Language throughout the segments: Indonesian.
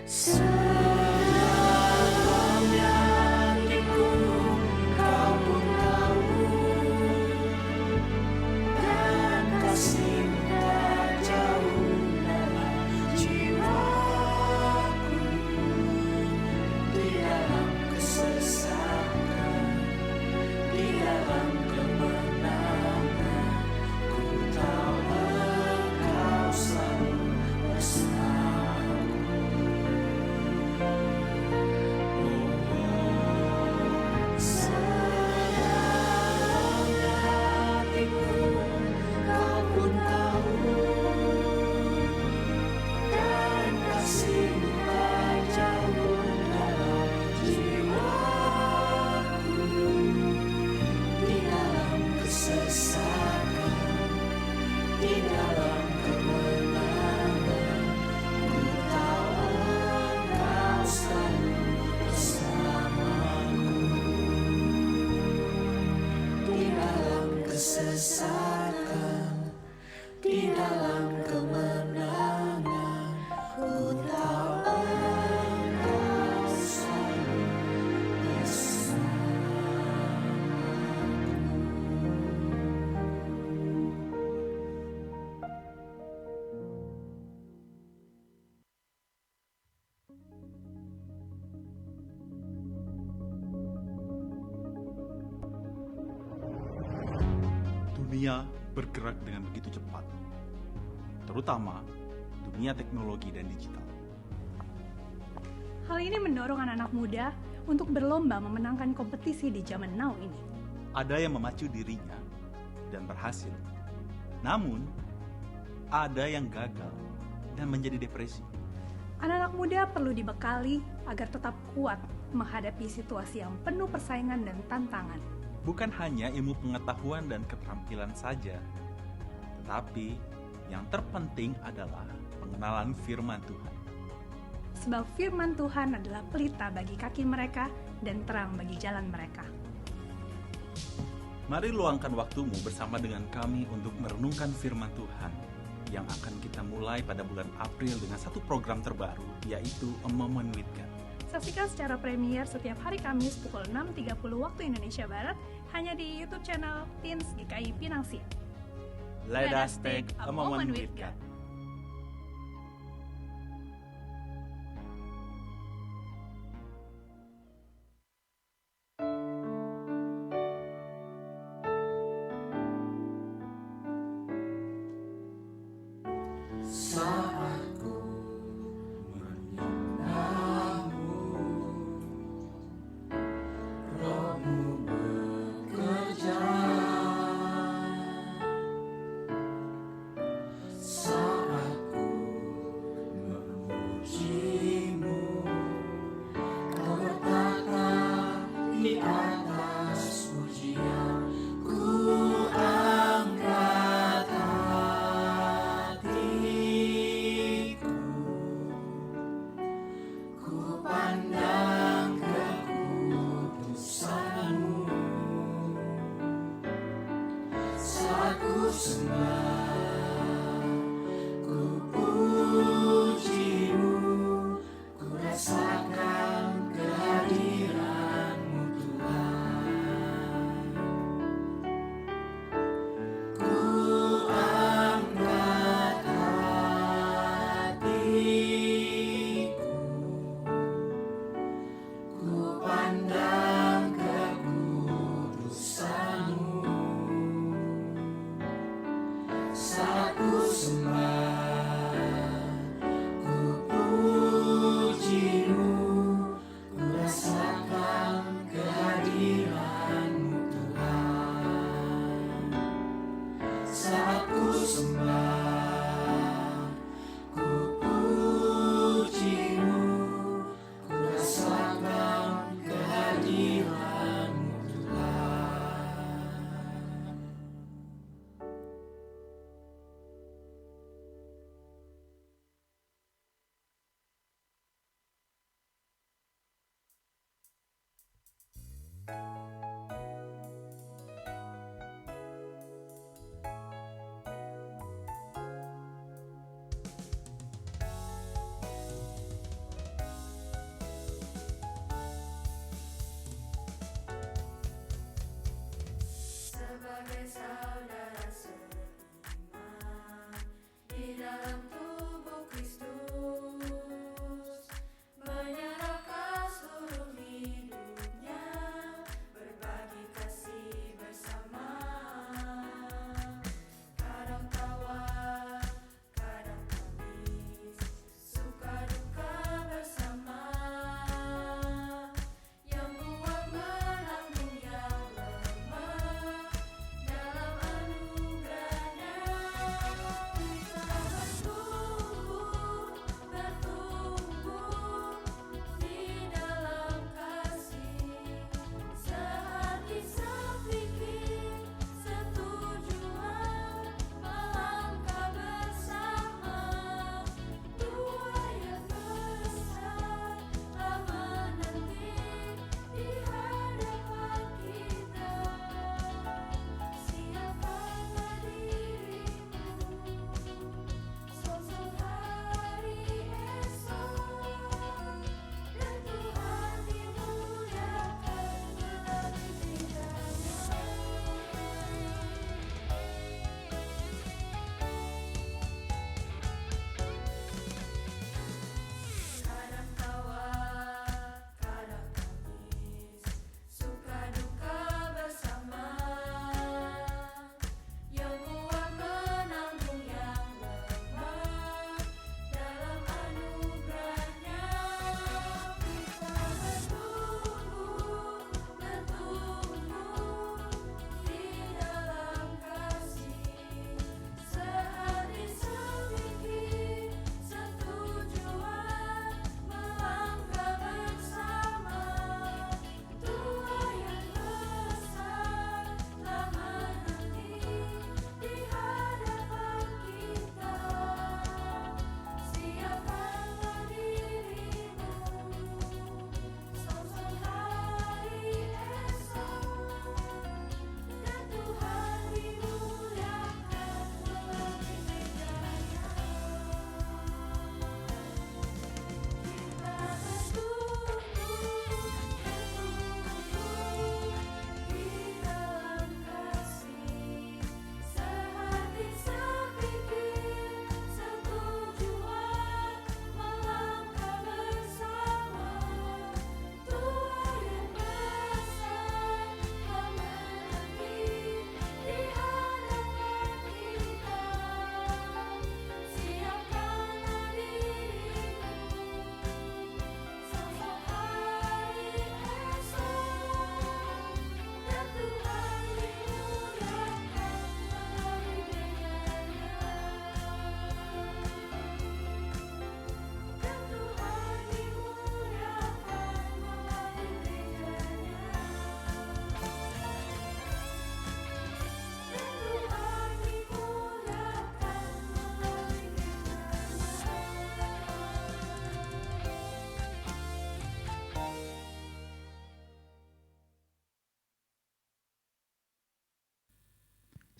Sedalamnya hatiku kau pun tahu, dan kasih-Mu tak jauh dalam jiwaku. Di dalam kesesakan, di dalam kemenangan, ku tahu Engkau selalu bersamaku. Sedalamnya hatiku kau pun tahu, dan kasih-Mu tak jauh dalam jiwaku. Di dalam kesesakan, di dalam kemenangan, ku tahu Engkau selalu bersamaku. Di dalam kesesakan, di dalam kemenangan, ku tahu Engkau selalu Dunia bergerak dengan begitu cepat, terutama dunia teknologi dan digital. Hal ini mendorong anak-anak muda untuk berlomba memenangkan kompetisi di zaman now ini. Ada yang memacu dirinya dan berhasil, namun ada yang gagal dan menjadi depresi. Anak-anak muda perlu dibekali agar tetap kuat menghadapi situasi yang penuh persaingan dan tantangan. Bukan hanya ilmu pengetahuan dan keterampilan saja, tetapi yang terpenting adalah pengenalan firman Tuhan. Sebab firman Tuhan adalah pelita bagi kaki mereka dan terang bagi jalan mereka. Mari luangkan waktumu bersama dengan kami untuk merenungkan firman Tuhan yang akan kita mulai pada bulan April dengan satu program terbaru, yaitu A Moment with God. Saksikan secara premier setiap hari Kamis pukul 6.30 waktu Indonesia Barat hanya di YouTube channel Teens GKI Pinang Siap. Let us take a moment with God. saat ku menyembahmu, Roh-Mu bekerja.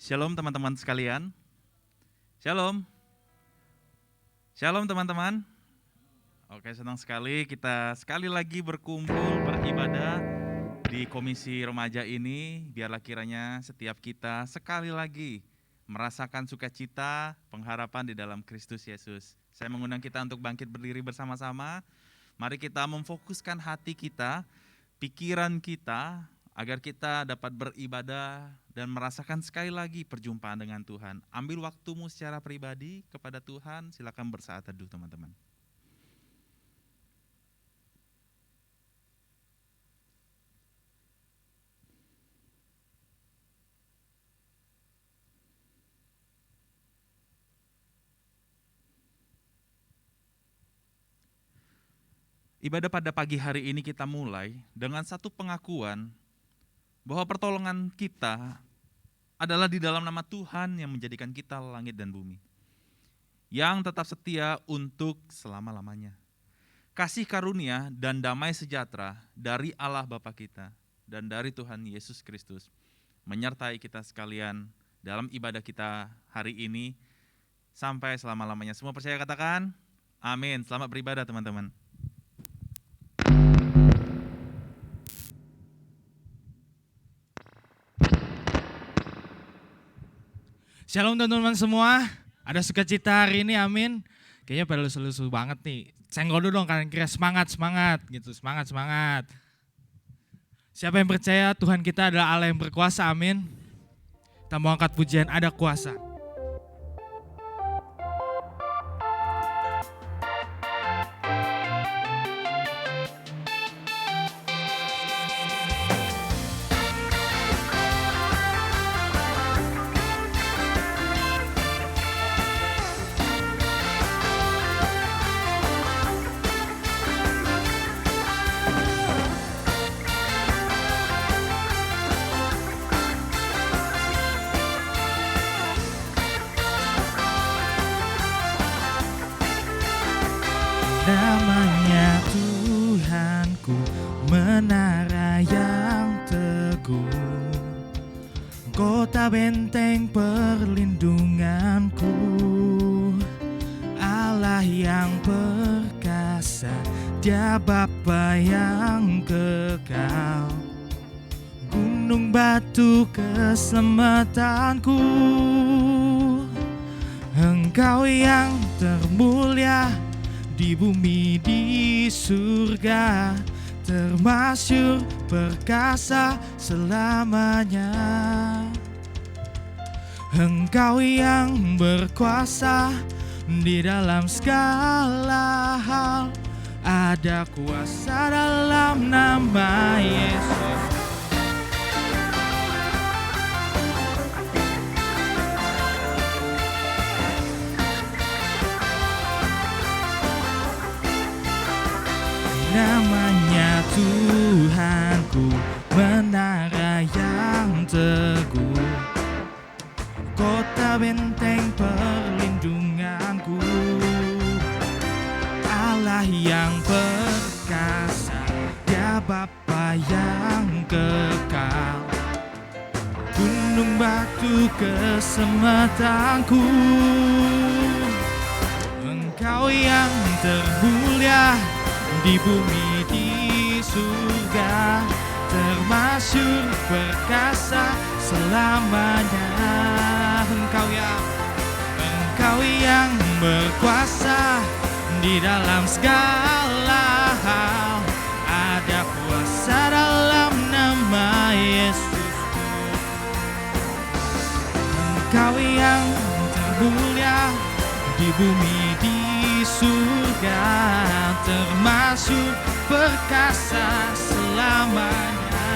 Shalom teman-teman sekalian. Shalom. Shalom teman-teman. Oke, senang sekali kita sekali lagi berkumpul beribadah di Komisi Remaja ini. Biarlah kiranya setiap kita sekali lagi merasakan sukacita pengharapan di dalam Kristus Yesus. Saya mengundang kita untuk bangkit berdiri bersama-sama. Mari kita memfokuskan hati kita, pikiran kita, agar kita dapat beribadah dan merasakan sekali lagi perjumpaan dengan Tuhan. Ambil waktumu secara pribadi kepada Tuhan, silakan bersaat teduh teman-teman. Ibadah pada pagi hari ini kita mulai dengan satu pengakuan bahwa pertolongan kita adalah di dalam nama Tuhan yang menjadikan kita langit dan bumi, yang tetap setia untuk selama-lamanya. Kasih karunia dan damai sejahtera dari Allah Bapa kita dan dari Tuhan Yesus Kristus menyertai kita sekalian dalam ibadah kita hari ini sampai selama-lamanya. Semua percaya katakan, amin. Selamat beribadah teman-teman. Shalom teman-teman semua, ada sukacita hari ini, amin. Kayaknya pada lusuh-lusuh banget nih. Senggol dulu dong kanan kiri, semangat gitu, semangat. Siapa yang percaya Tuhan kita adalah Allah yang berkuasa, amin. Kita mau angkat pujian, ada kuasa. Namanya Tuhanku, menara yang teguh, kota benteng perlindunganku, Allah yang perkasa, Dia Bapa yang kekal, gunung batu keselamatanku, Engkau yang termulia di bumi di surga, termasyhur perkasa selamanya. Engkau yang berkuasa di dalam segala hal, ada kuasa dalam nama Yesus. Namanya Tuhanku, menara yang teguh, kota benteng perlindunganku, Allah yang perkasa, Dia Bapa yang kekal, gunung batu keselamatanku, Engkau yang termulia di bumi di surga, termasyhur perkasa selamanya. Engkau yang berkuasa di dalam segala hal, ada kuasa dalam nama Yesus. Engkau yang termulia di bumi di surga, termasyhur perkasa selamanya.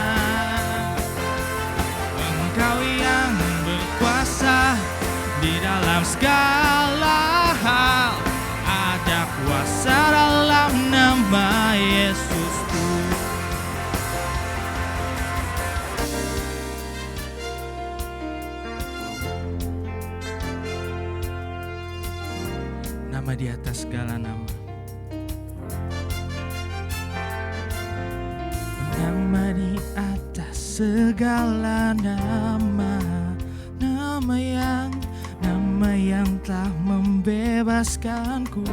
Engkau yang berkuasa di dalam segala hal, ada kuasa dalam nama Yesus. Nama di atas segala nama, nama di atas segala nama, nama nama yang telah membebaskanku.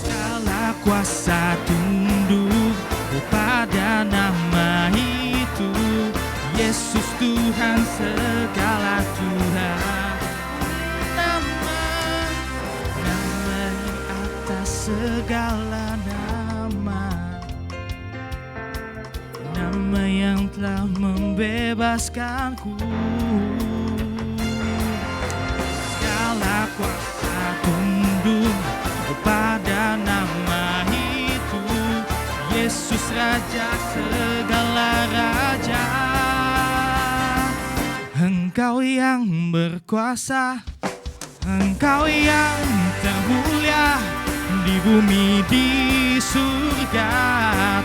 Segala kuasa tunduk pada nama itu, Yesus Tuhan segala Tuhan. Nama di atas segala nama, nama yang telah membebaskanku. Segala kuasa tunduk pada nama itu, Yesus Raja segala raja. Engkau yang berkuasa, Engkau yang termulia di bumi di surga,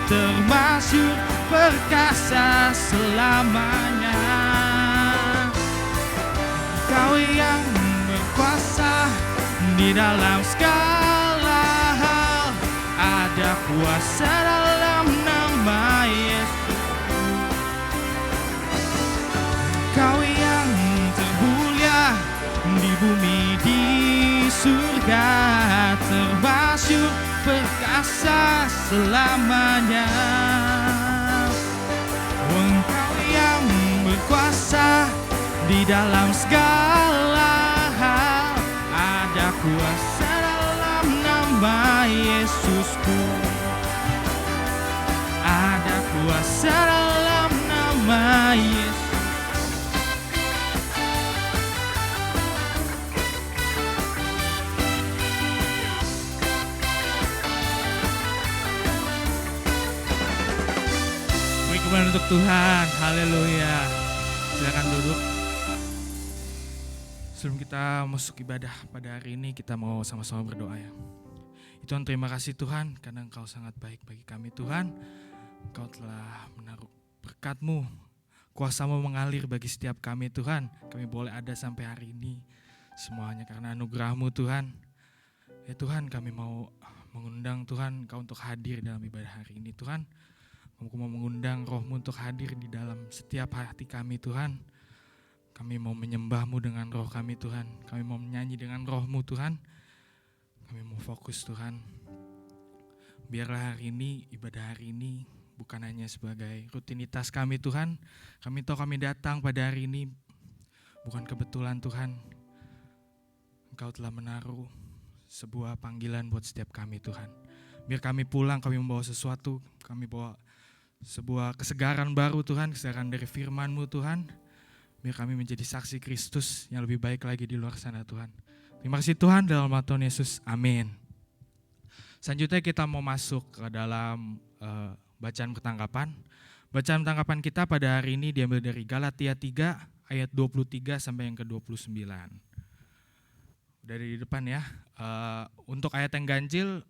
termasyhur perkasa selamanya. Engkau yang berkuasa di dalam segala hal, ada kuasa dalam nama Yesus. Engkau yang termulia di bumi di surga, termasyhur perkasa selamanya. Engkau yang berkuasa di dalam segala hal, ada kuasa dalam nama Yesusku, ada kuasa dalam nama Yesus. Beri kemuliaan untuk Tuhan, haleluya. Silakan duduk. Sebelum kita masuk ibadah pada hari ini, kita mau sama-sama berdoa ya. Tuhan, terima kasih Tuhan, karena Engkau sangat baik bagi kami Tuhan. Engkau telah menaruh berkat-Mu, kuasa-Mu mengalir bagi setiap kami Tuhan. Kami boleh ada sampai hari ini, semuanya karena anugerah-Mu Tuhan. Ya Tuhan, kami mau mengundang Tuhan Engkau untuk hadir dalam ibadah hari ini Tuhan. Kami mau mengundang Roh-Mu untuk hadir di dalam setiap hati kami Tuhan. Kami mau menyembah-Mu dengan roh kami Tuhan. Kami mau menyanyi dengan Roh-Mu Tuhan. Kami mau fokus Tuhan. Biarlah hari ini, ibadah hari ini bukan hanya sebagai rutinitas kami Tuhan. Kami tahu kami datang pada hari ini bukan kebetulan Tuhan. Engkau telah menaruh sebuah panggilan buat setiap kami Tuhan. Biar kami pulang, kami membawa sesuatu. Kami bawa sebuah kesegaran baru Tuhan, kesegaran dari firman-Mu Tuhan. Biar kami menjadi saksi Kristus yang lebih baik lagi di luar sana Tuhan. Terima kasih Tuhan, dalam nama Tuhan Yesus, amin. Selanjutnya kita mau masuk ke dalam bacaan ketangkapan. Bacaan ketangkapan kita pada hari ini diambil dari Galatia 3 ayat 23 sampai yang ke-29. Dari depan ya. Untuk ayat yang ganjil,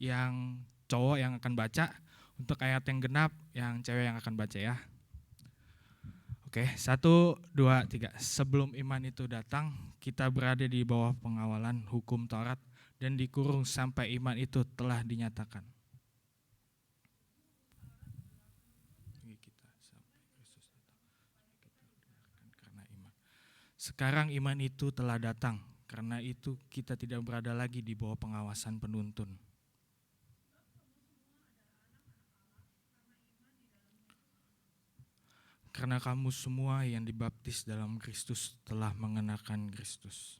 yang cowok yang akan baca. Untuk ayat yang genap, yang cewek yang akan baca ya. Oke, 1, 2, 3. Sebelum iman itu datang, kita berada di bawah pengawalan hukum Taurat dan dikurung sampai iman itu telah dinyatakan. Sekarang iman itu telah datang, karena itu kita tidak berada lagi di bawah pengawasan penuntun. Karena kamu semua yang dibaptis dalam Kristus telah mengenakan Kristus.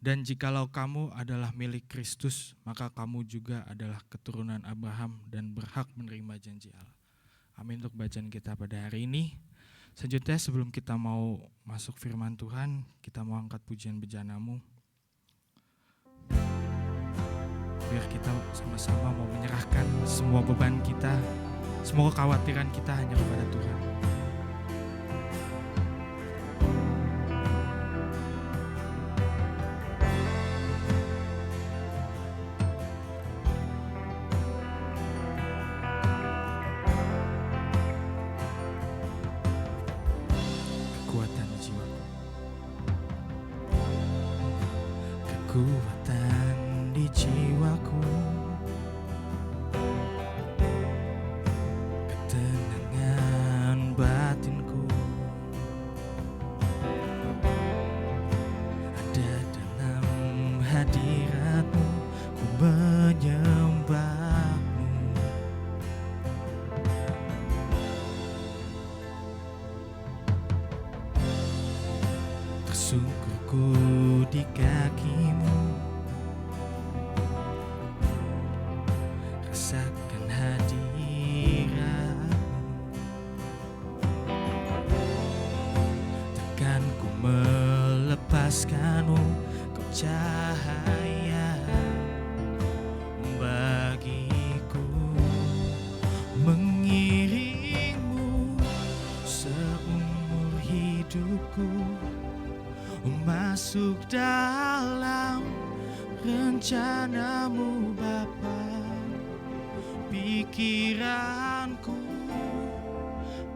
Dan jikalau kamu adalah milik Kristus, maka kamu juga adalah keturunan Abraham dan berhak menerima janji Allah. Amin untuk bacaan kita pada hari ini. Selanjutnya sebelum kita mau masuk firman Tuhan, kita mau angkat pujian bejana-Mu. Biar kita sama-sama mau menyerahkan semua beban kita, semua kekhawatiran kita hanya kepada Tuhan. kekuatan di jiwaku, ketenangan batinku ada dalam hadiratmu, ku menyembahmu. Tersungkurku di kakimu, rasakan hadiratmu. Takkan ku melepaskanmu, kau cahaya bagiku, mengiringmu seumur hidupku, masuk dalam rencanamu Bapa. Pikiranku,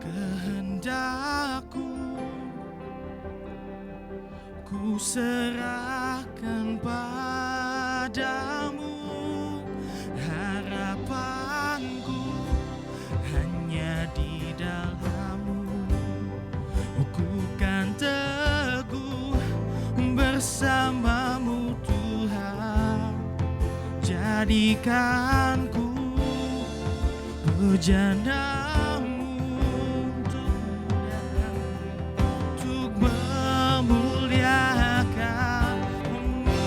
kehendakku, ku serahkan padamu. Harapanku hanya di dalam-Mu, ku kan teguh bersama-Mu Tuhan. Jadikanku bejana-Mu untuk memuliakan-Mu.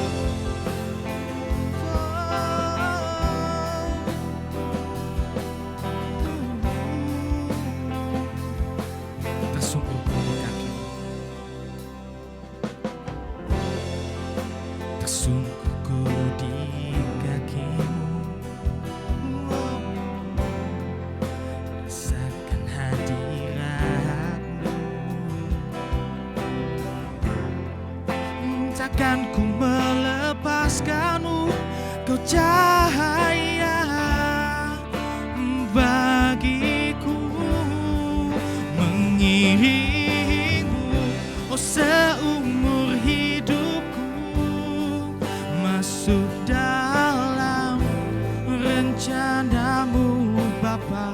Tersungkurku di kakimu, tersungkurku di kakimu, rasakan hadirat-Mu. Takkan ku melepaskanmu, kau cahaya bagiku, mengiringmu seumur hidupku, masuk dalam rencana-Mu Bapa.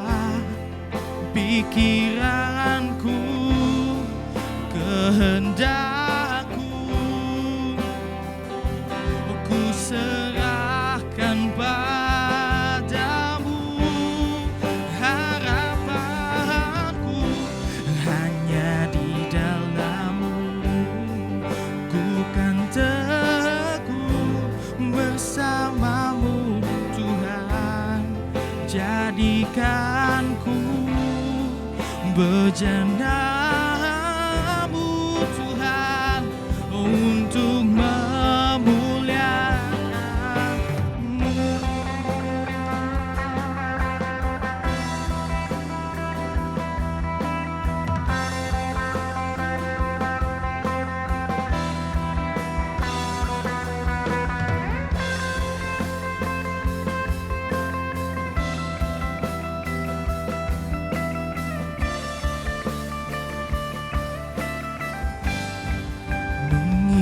Pikiranku, kehendakku, ku serahkan padamu. Harapanku hanya di dalam-Mu, ku kan teguh bersama-Mu Tuhan. Jadikanku bejana-Mu Tuhan untuk memuliakan-Mu.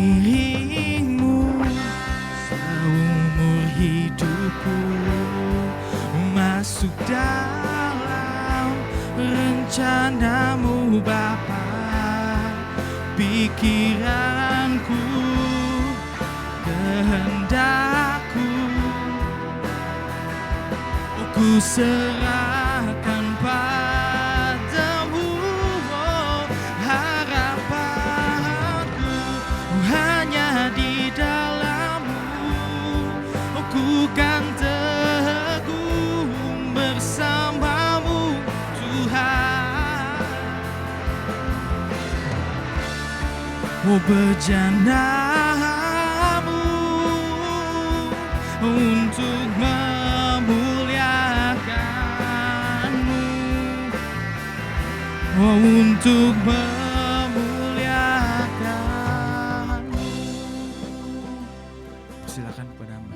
Mengiringmu seumur hidupku, masuk dalam rencana-Mu Bapa. Pikiranku, kehendakku, ku serahkan padamu. Harapanku hanya di dalam-Mu, ku kan teguh bersama-Mu Tuhan. Bejana-Mu untuk memuliakan-Mu, untuk memuliakan-Mu. Silakan kepada hamba.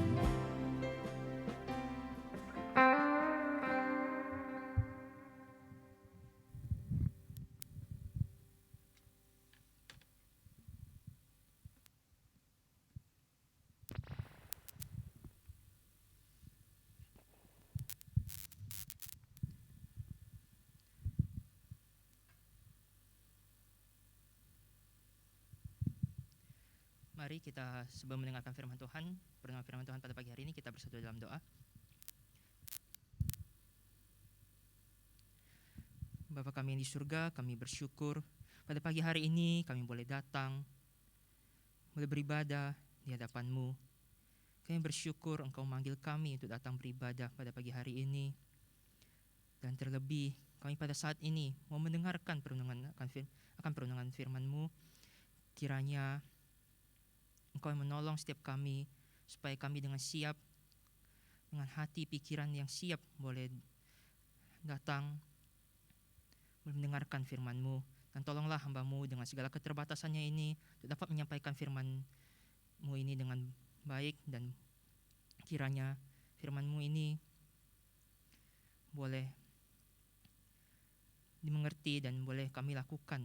Mari kita sebelum mendengarkan firman Tuhan, perdengaran firman Tuhan pada pagi hari ini, kita bersatu dalam doa. Bapa kami yang di surga, kami bersyukur pada pagi hari ini kami boleh datang, boleh beribadah di hadapan-Mu. Kami bersyukur Engkau manggil kami untuk datang beribadah pada pagi hari ini. Dan terlebih kami pada saat ini mau mendengarkan akan perundungan firman-Mu. Kiranya Engkau yang menolong setiap kami supaya kami dengan siap, dengan hati pikiran yang siap boleh datang mendengarkan firman-Mu. Dan tolonglah hamba-Mu dengan segala keterbatasannya ini untuk dapat menyampaikan firman-Mu ini dengan baik, dan kiranya firman-Mu ini boleh dimengerti dan boleh kami lakukan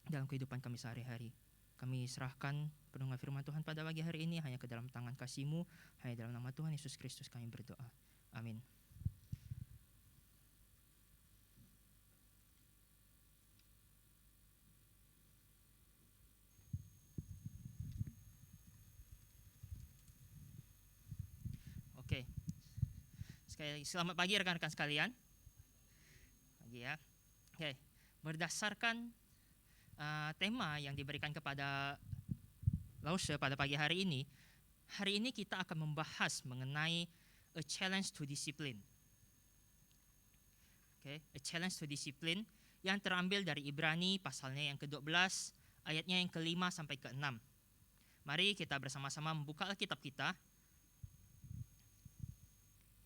dalam kehidupan kami sehari-hari. Kami serahkan perdengaran firman Tuhan pada pagi hari ini hanya ke dalam tangan kasih-Mu, hanya dalam nama Tuhan Yesus Kristus kami berdoa. Amin. Oke. Sekali lagi, selamat pagi rekan-rekan sekalian. Pagi ya. Oke. Berdasarkan tema yang diberikan kepada Lause pada pagi hari ini kita akan membahas mengenai a challenge to discipline. Okay, a challenge to discipline yang terambil dari Ibrani pasalnya yang ke-12, ayatnya yang ke-5 sampai ke-6. Mari kita bersama-sama membuka Alkitab kita.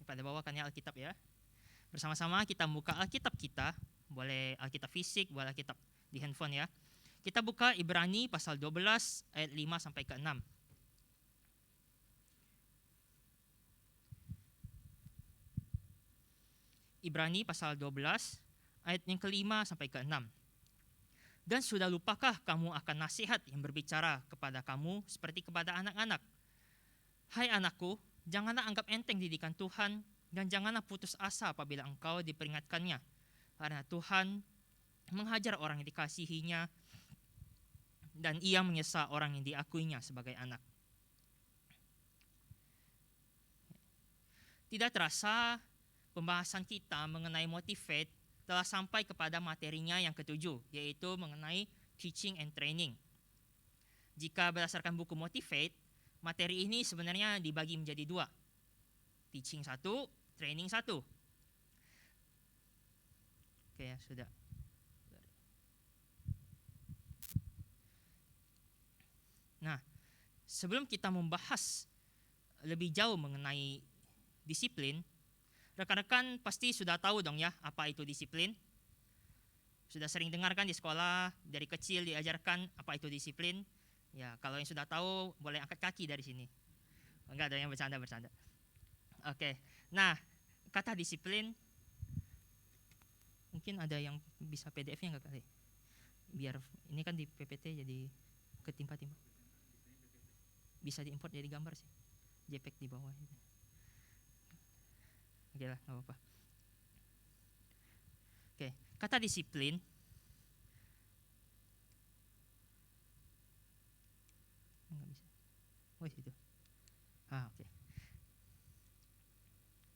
Pada bawah kan ya Alkitab ya. Bersama-sama kita membuka Alkitab kita, boleh Alkitab fisik, boleh Alkitab di handphone ya. Kita buka Ibrani pasal 12 ayat 5 sampai ke 6. Ibrani pasal 12 ayat yang ke-5 sampai ke 6. Dan sudah lupakah kamu akan nasihat yang berbicara kepada kamu seperti kepada anak-anak? Hai anakku, janganlah anggap enteng didikan Tuhan, dan janganlah putus asa apabila engkau diperingatkannya. Karena Tuhan menghajar orang yang dikasihinya, dan Ia menyesa orang yang diakuinya sebagai anak. Tidak terasa pembahasan kita mengenai Motivate telah sampai kepada materinya yang ketujuh, yaitu mengenai teaching and training. Jika berdasarkan buku Motivate, materi ini sebenarnya dibagi menjadi dua. Teaching 1, training 1. Oke ya, sudah. Nah, sebelum kita membahas lebih jauh mengenai disiplin, rekan-rekan pasti sudah tahu dong ya apa itu disiplin. Sudah sering dengarkan di sekolah, dari kecil diajarkan apa itu disiplin. Ya, kalau yang sudah tahu boleh angkat kaki dari sini. Enggak ada yang bercanda-bercanda. Oke, nah kata disiplin, mungkin ada yang bisa PDF-nya enggak kali? Biar ini kan di PPT jadi ketimpa-timpa. Bisa diimport jadi gambar sih, JPEG di bawah. Oke lah, nggak apa-apa. Oke, kata disiplin nggak bisa. Oh itu. Oke.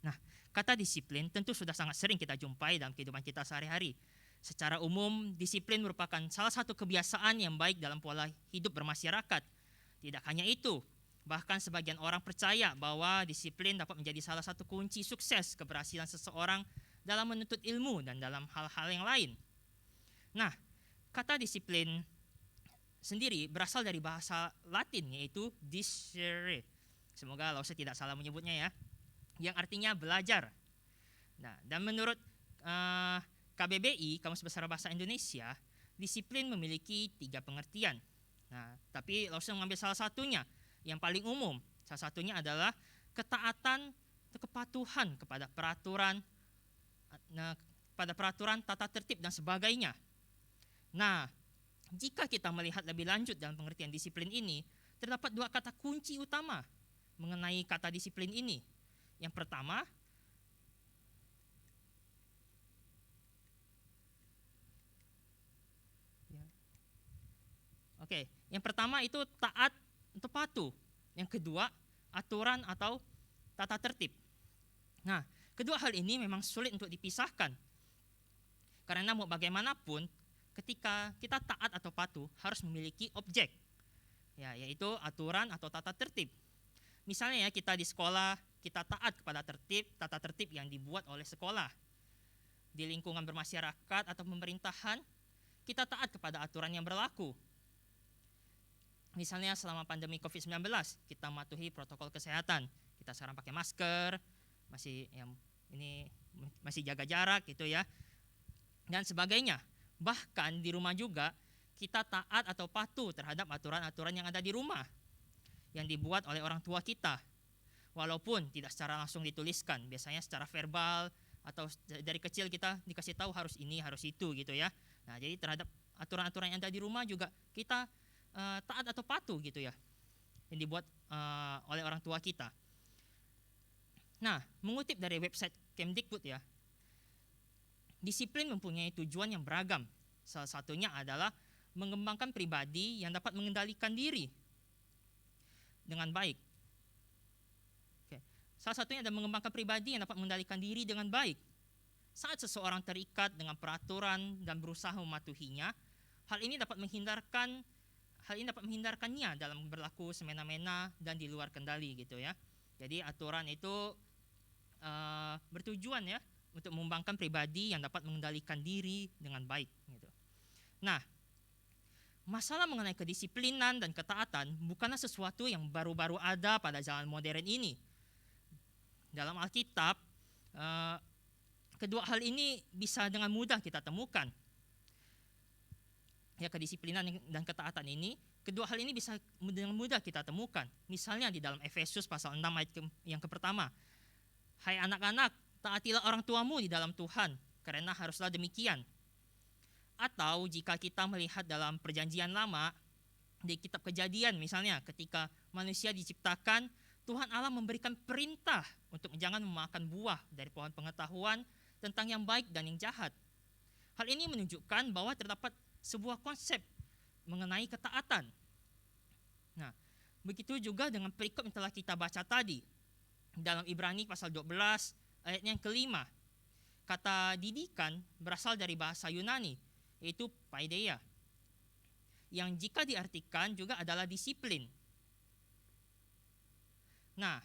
Nah, kata disiplin tentu sudah sangat sering kita jumpai dalam kehidupan kita sehari-hari. Secara umum, disiplin merupakan salah satu kebiasaan yang baik dalam pola hidup bermasyarakat. Tidak hanya itu, bahkan sebagian orang percaya bahwa disiplin dapat menjadi salah satu kunci sukses keberhasilan seseorang dalam menuntut ilmu dan dalam hal-hal yang lain. Nah, kata disiplin sendiri berasal dari bahasa Latin, yaitu discere. Semoga saya tidak salah menyebutnya ya, yang artinya belajar. Nah, dan menurut KBBI, Kamus Besar Bahasa Indonesia, disiplin memiliki 3 pengertian. Nah, tapi langsung mengambil salah satunya yang paling umum. Salah satunya adalah ketaatan atau kepatuhan kepada peraturan tata tertib dan sebagainya. Nah, jika kita melihat lebih lanjut dalam pengertian disiplin ini, terdapat 2 kata kunci utama mengenai kata disiplin ini. Yang pertama, Oke, yang pertama itu taat atau patuh. Yang kedua, aturan atau tata tertib. Nah, kedua hal ini memang sulit untuk dipisahkan. Karena mau bagaimanapun, ketika kita taat atau patuh harus memiliki objek, ya, yaitu aturan atau tata tertib. Misalnya ya, kita di sekolah, kita taat kepada tata tertib yang dibuat oleh sekolah. Di lingkungan bermasyarakat atau pemerintahan, kita taat kepada aturan yang berlaku. Misalnya selama pandemi COVID-19, kita mematuhi protokol kesehatan. Kita sekarang pakai masker, masih jaga jarak gitu ya, dan sebagainya. Bahkan di rumah juga kita taat atau patuh terhadap aturan-aturan yang ada di rumah yang dibuat oleh orang tua kita, walaupun tidak secara langsung dituliskan, biasanya secara verbal atau dari kecil kita dikasih tahu harus ini, harus itu gitu ya. Nah, jadi terhadap aturan-aturan yang ada di rumah juga kita taat atau patuh gitu ya, yang dibuat oleh orang tua kita. Nah, mengutip dari website Kemdikbud ya, disiplin mempunyai tujuan yang beragam. Salah satunya adalah mengembangkan pribadi yang dapat mengendalikan diri dengan baik. Oke. Salah satunya adalah mengembangkan pribadi yang dapat mengendalikan diri dengan baik. Saat seseorang terikat dengan peraturan dan berusaha mematuhinya, hal ini dapat menghindarkannya dalam berlaku semena-mena dan di luar kendali gitu ya. Jadi aturan itu bertujuan ya untuk mengembangkan pribadi yang dapat mengendalikan diri dengan baik gitu. Nah, masalah mengenai kedisiplinan dan ketaatan bukanlah sesuatu yang baru-baru ada pada zaman modern ini. Dalam Alkitab, kedua hal ini bisa dengan mudah kita temukan. Ya, kedisiplinan dan ketaatan ini, kedua hal ini bisa dengan mudah kita temukan. Misalnya di dalam Efesus pasal 6 ayat yang pertama. Hai anak-anak, taatilah orang tuamu di dalam Tuhan, karena haruslah demikian. Atau jika kita melihat dalam perjanjian lama, di kitab Kejadian misalnya, ketika manusia diciptakan, Tuhan Allah memberikan perintah untuk jangan memakan buah dari pohon pengetahuan tentang yang baik dan yang jahat. Hal ini menunjukkan bahwa terdapat sebuah konsep mengenai ketaatan. Nah, begitu juga dengan perikop yang telah kita baca tadi. Dalam Ibrani pasal 12 ayat yang kelima, kata didikan berasal dari bahasa Yunani, yaitu paideia, yang jika diartikan juga adalah disiplin. Nah,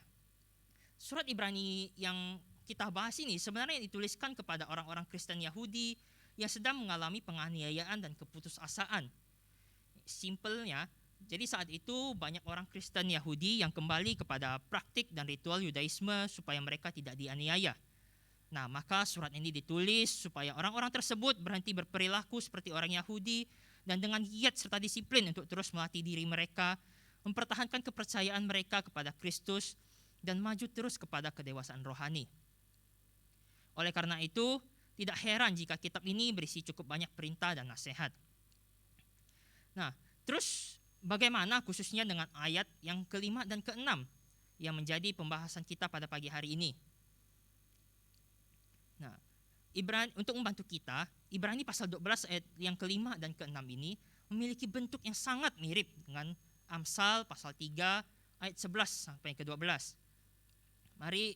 surat Ibrani yang kita bahas ini sebenarnya dituliskan kepada orang-orang Kristen Yahudi yang sedang mengalami penganiayaan dan keputusasaan. Simpelnya, jadi saat itu banyak orang Kristen Yahudi yang kembali kepada praktik dan ritual Yudaisme supaya mereka tidak dianiaya. Nah, maka surat ini ditulis supaya orang-orang tersebut berhenti berperilaku seperti orang Yahudi dan dengan giat serta disiplin untuk terus melatih diri mereka, mempertahankan kepercayaan mereka kepada Kristus dan maju terus kepada kedewasaan rohani. Oleh karena itu, tidak heran jika kitab ini berisi cukup banyak perintah dan nasihat. Nah, terus bagaimana khususnya dengan ayat yang kelima dan keenam yang menjadi pembahasan kita pada pagi hari ini? Nah, untuk membantu kita, Ibrani pasal 12 ayat yang kelima dan keenam ini memiliki bentuk yang sangat mirip dengan Amsal pasal 3 ayat 11 sampai ke 12. Mari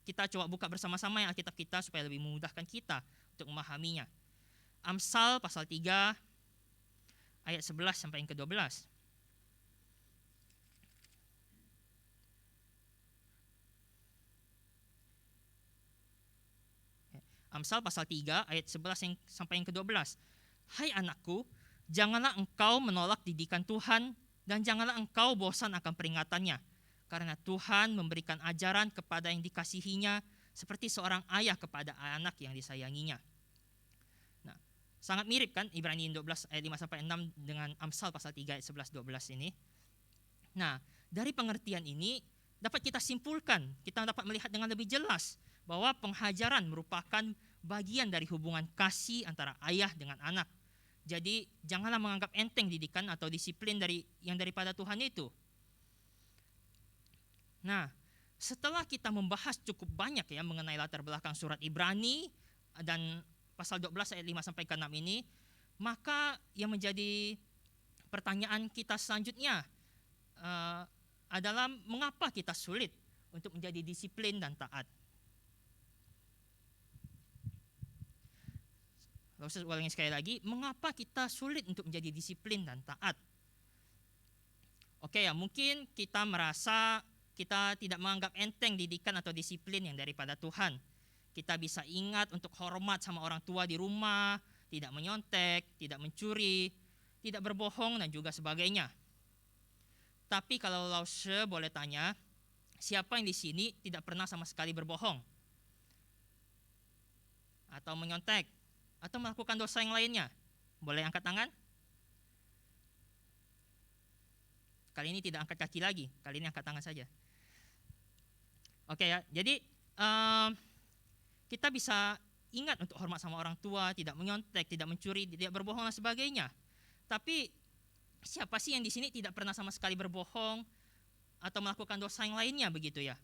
kita coba buka bersama-sama yang Alkitab kita supaya lebih memudahkan kita untuk memahaminya. Amsal pasal 3 ayat 11 sampai yang ke 12. Amsal pasal 3 ayat 11 sampai yang ke-12. Hai anakku, janganlah engkau menolak didikan Tuhan dan janganlah engkau bosan akan peringatannya. Karena Tuhan memberikan ajaran kepada yang dikasihinya seperti seorang ayah kepada anak yang disayanginya. Nah, sangat mirip kan Ibrani 12 ayat 5 sampai 6 dengan Amsal pasal 3 ayat 11 12 ini. Nah, dari pengertian ini dapat kita simpulkan, kita dapat melihat dengan lebih jelas bahwa penghajaran merupakan bagian dari hubungan kasih antara ayah dengan anak. Jadi janganlah menganggap enteng didikan atau disiplin daripada Tuhan itu. Nah, setelah kita membahas cukup banyak ya mengenai latar belakang surat Ibrani dan pasal 12 ayat 5 sampai ke 6 ini, maka yang menjadi pertanyaan kita selanjutnya adalah mengapa kita sulit untuk menjadi disiplin dan taat. Lalu saya ulangi sekali lagi, mengapa kita sulit untuk menjadi disiplin dan taat? Oke ya, mungkin kita merasa kita tidak menganggap enteng didikan atau disiplin yang daripada Tuhan. Kita bisa ingat untuk hormat sama orang tua di rumah, tidak menyontek, tidak mencuri, tidak berbohong, dan juga sebagainya. Tapi kalau Lause boleh tanya, siapa yang di sini tidak pernah sama sekali berbohong? Atau menyontek? Atau melakukan dosa yang lainnya? Boleh angkat tangan? Kali ini tidak angkat kaki lagi, kali ini angkat tangan saja. Oke ya, jadi kita bisa ingat untuk hormat sama orang tua, tidak menyontek, tidak mencuri, tidak berbohong dan sebagainya. Tapi siapa sih yang di sini tidak pernah sama sekali berbohong atau melakukan dosa yang lainnya begitu ya?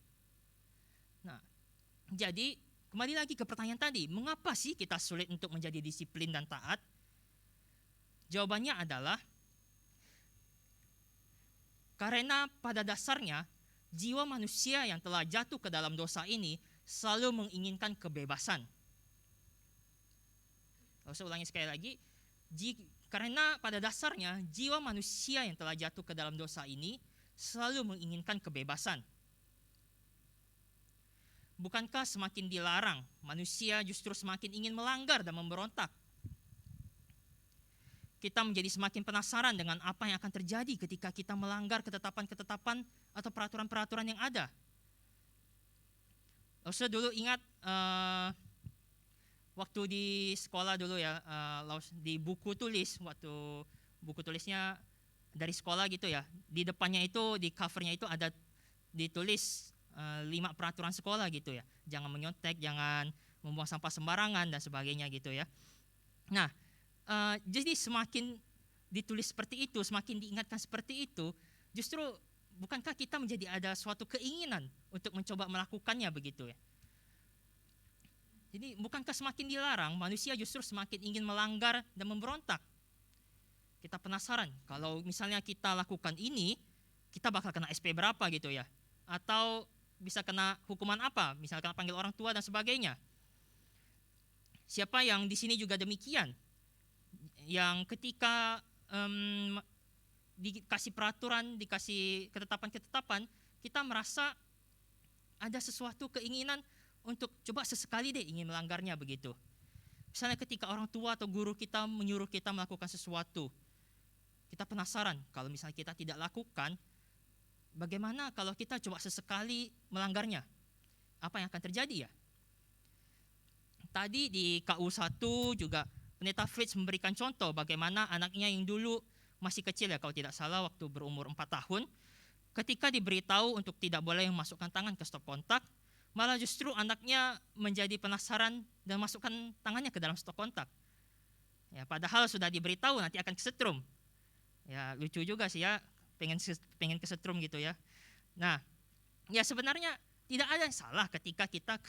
Nah, jadi kembali lagi ke pertanyaan tadi, mengapa sih kita sulit untuk menjadi disiplin dan taat? Jawabannya adalah karena pada dasarnya jiwa manusia yang telah jatuh ke dalam dosa ini selalu menginginkan kebebasan. Saya ulangi sekali lagi, karena pada dasarnya jiwa manusia yang telah jatuh ke dalam dosa ini selalu menginginkan kebebasan. Bukankah semakin dilarang, manusia justru semakin ingin melanggar dan memberontak? Kita menjadi semakin penasaran dengan apa yang akan terjadi ketika kita melanggar ketetapan-ketetapan atau peraturan-peraturan yang ada. Saya dulu ingat waktu di sekolah dulu ya, di buku tulis, waktu buku tulisnya dari sekolah gitu ya, di depannya itu, di covernya itu ada ditulis 5 peraturan sekolah gitu ya. Jangan menyontek, jangan membuang sampah sembarangan dan sebagainya gitu ya. Nah, jadi semakin ditulis seperti itu, semakin diingatkan seperti itu, justru bukankah kita menjadi ada suatu keinginan untuk mencoba melakukannya begitu ya? Jadi bukankah semakin dilarang, manusia justru semakin ingin melanggar dan memberontak? Kita penasaran, kalau misalnya kita lakukan ini, kita bakal kena SP berapa gitu ya? Atau bisa kena hukuman apa? Misalkan panggil orang tua dan sebagainya. Siapa yang di sini juga demikian? Yang ketika dikasih peraturan, dikasih ketetapan-ketetapan, kita merasa ada sesuatu keinginan untuk coba sesekali deh ingin melanggarnya begitu. Misalnya ketika orang tua atau guru kita menyuruh kita melakukan sesuatu, kita penasaran kalau misalnya kita tidak lakukan, bagaimana kalau kita coba sesekali melanggarnya? Apa yang akan terjadi ya? Tadi di KU1 juga Pendeta Fritz memberikan contoh bagaimana anaknya yang dulu masih kecil ya, kalau tidak salah waktu berumur 4 tahun, ketika diberitahu untuk tidak boleh memasukkan tangan ke stop kontak, malah justru anaknya menjadi penasaran dan masukkan tangannya ke dalam stop kontak. Ya, padahal sudah diberitahu nanti akan kesetrum. Ya, lucu juga sih ya, pengen kesetrum gitu ya. Nah, ya sebenarnya tidak ada yang salah ketika kita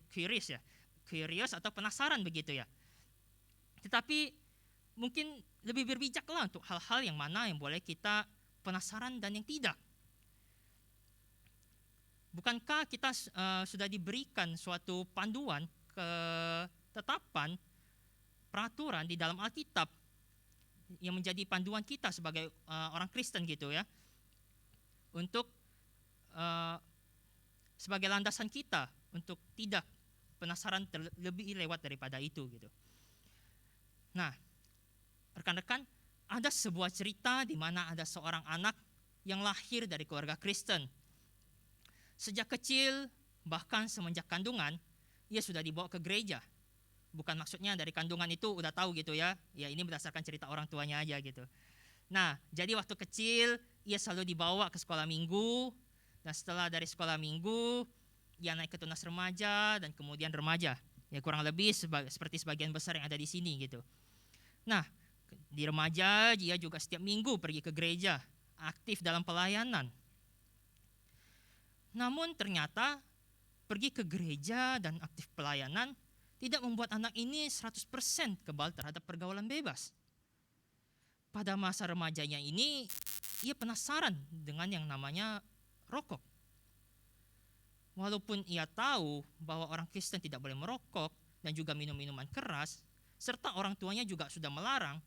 curious atau penasaran begitu ya. Tetapi mungkin lebih berbijaklah untuk hal-hal yang mana yang boleh kita penasaran dan yang tidak. Bukankah kita sudah diberikan suatu panduan, ketetapan, peraturan di dalam Alkitab yang menjadi panduan kita sebagai orang Kristen gitu ya, untuk sebagai landasan kita untuk tidak penasaran terlebih lewat daripada itu gitu. Nah, rekan-rekan, ada sebuah cerita di mana ada seorang anak yang lahir dari keluarga Kristen. Sejak kecil, bahkan semenjak kandungan, ia sudah dibawa ke gereja. Bukan maksudnya dari kandungan itu udah tahu gitu ya. Ya ini berdasarkan cerita orang tuanya aja gitu. Nah, jadi waktu kecil ia selalu dibawa ke sekolah minggu. Dan setelah dari sekolah minggu, ia naik ke tunas remaja dan kemudian remaja. Ya kurang lebih seperti sebagian besar yang ada di sini gitu. Nah, di remaja dia juga setiap minggu pergi ke gereja, aktif dalam pelayanan. Namun ternyata pergi ke gereja dan aktif pelayanan tidak membuat anak ini 100% kebal terhadap pergaulan bebas. pada masa remajanya ini ia penasaran dengan yang namanya rokok. Walaupun ia tahu bahwa orang Kristen tidak boleh merokok dan juga minum minuman keras, serta orang tuanya juga sudah melarang,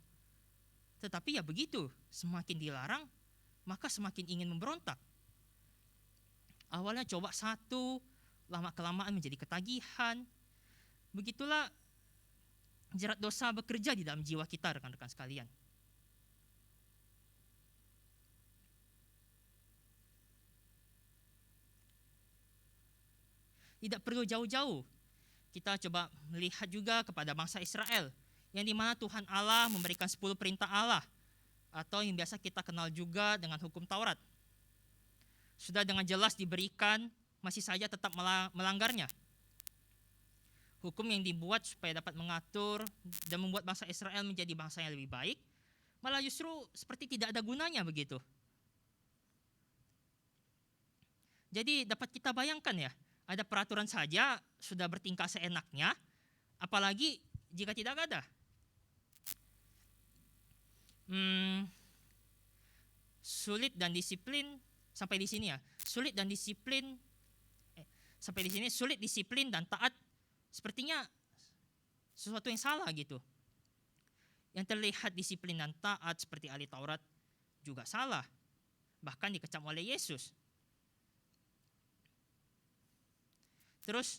tetapi ya begitu, semakin dilarang, maka semakin ingin memberontak. Awalnya coba satu, lama-kelamaan menjadi ketagihan. Begitulah jerat dosa bekerja di dalam jiwa kita, rekan-rekan sekalian. Tidak perlu jauh-jauh, kita coba melihat juga kepada bangsa Israel, yang dimana Tuhan Allah memberikan 10 perintah Allah, atau yang biasa kita kenal juga dengan hukum Taurat. Sudah dengan jelas diberikan, masih saja tetap melanggarnya. Hukum yang dibuat supaya dapat mengatur dan membuat bangsa Israel menjadi bangsa yang lebih baik, malah justru seperti tidak ada gunanya begitu. Jadi dapat kita bayangkan ya, ada peraturan saja sudah bertingkah seenaknya, apalagi jika tidak ada. Sulit dan disiplin sampai di sini ya. Sulit disiplin dan taat sepertinya sesuatu yang salah gitu. Yang terlihat disiplin dan taat seperti ahli Taurat juga salah. Bahkan dikecam oleh Yesus. Terus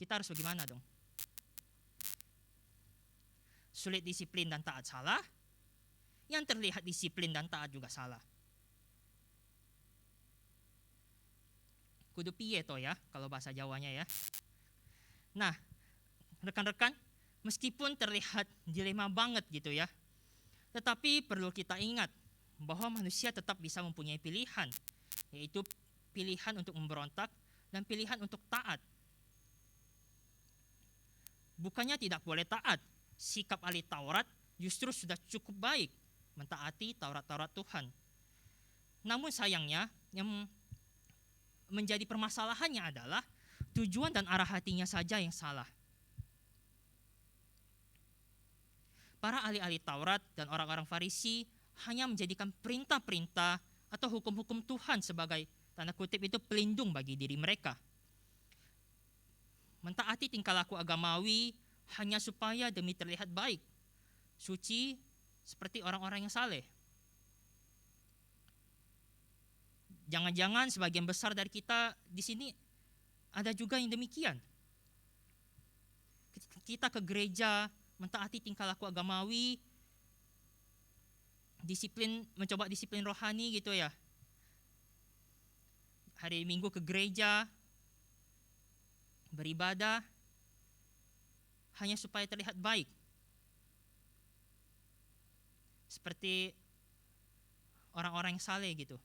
kita harus bagaimana dong? Sulit disiplin dan taat salah, yang terlihat disiplin dan taat juga salah. Kudu piye to ya, kalau bahasa Jawanya ya. Nah, rekan-rekan, meskipun terlihat dilema banget gitu ya, tetapi perlu kita ingat bahwa manusia tetap bisa mempunyai pilihan, yaitu pilihan untuk memberontak dan pilihan untuk taat. Bukannya tidak boleh taat, sikap ahli Taurat justru sudah cukup baik mentaati Taurat-Taurat Tuhan. Namun sayangnya yang menjadi permasalahannya adalah tujuan dan arah hatinya saja yang salah. Para ahli-ahli Taurat dan orang-orang Farisi hanya menjadikan perintah-perintah atau hukum-hukum Tuhan sebagai tanda kutip itu pelindung bagi diri mereka. Mentaati tingkah laku agamawi hanya supaya demi terlihat baik, suci seperti orang-orang yang saleh. Jangan-jangan sebagian besar dari kita di sini ada juga yang demikian. Kita ke gereja, mentaati tingkah laku agamawi, mencoba disiplin rohani gitu ya. Hari Minggu ke gereja, beribadah, hanya supaya terlihat baik. Seperti orang-orang yang saleh gitu.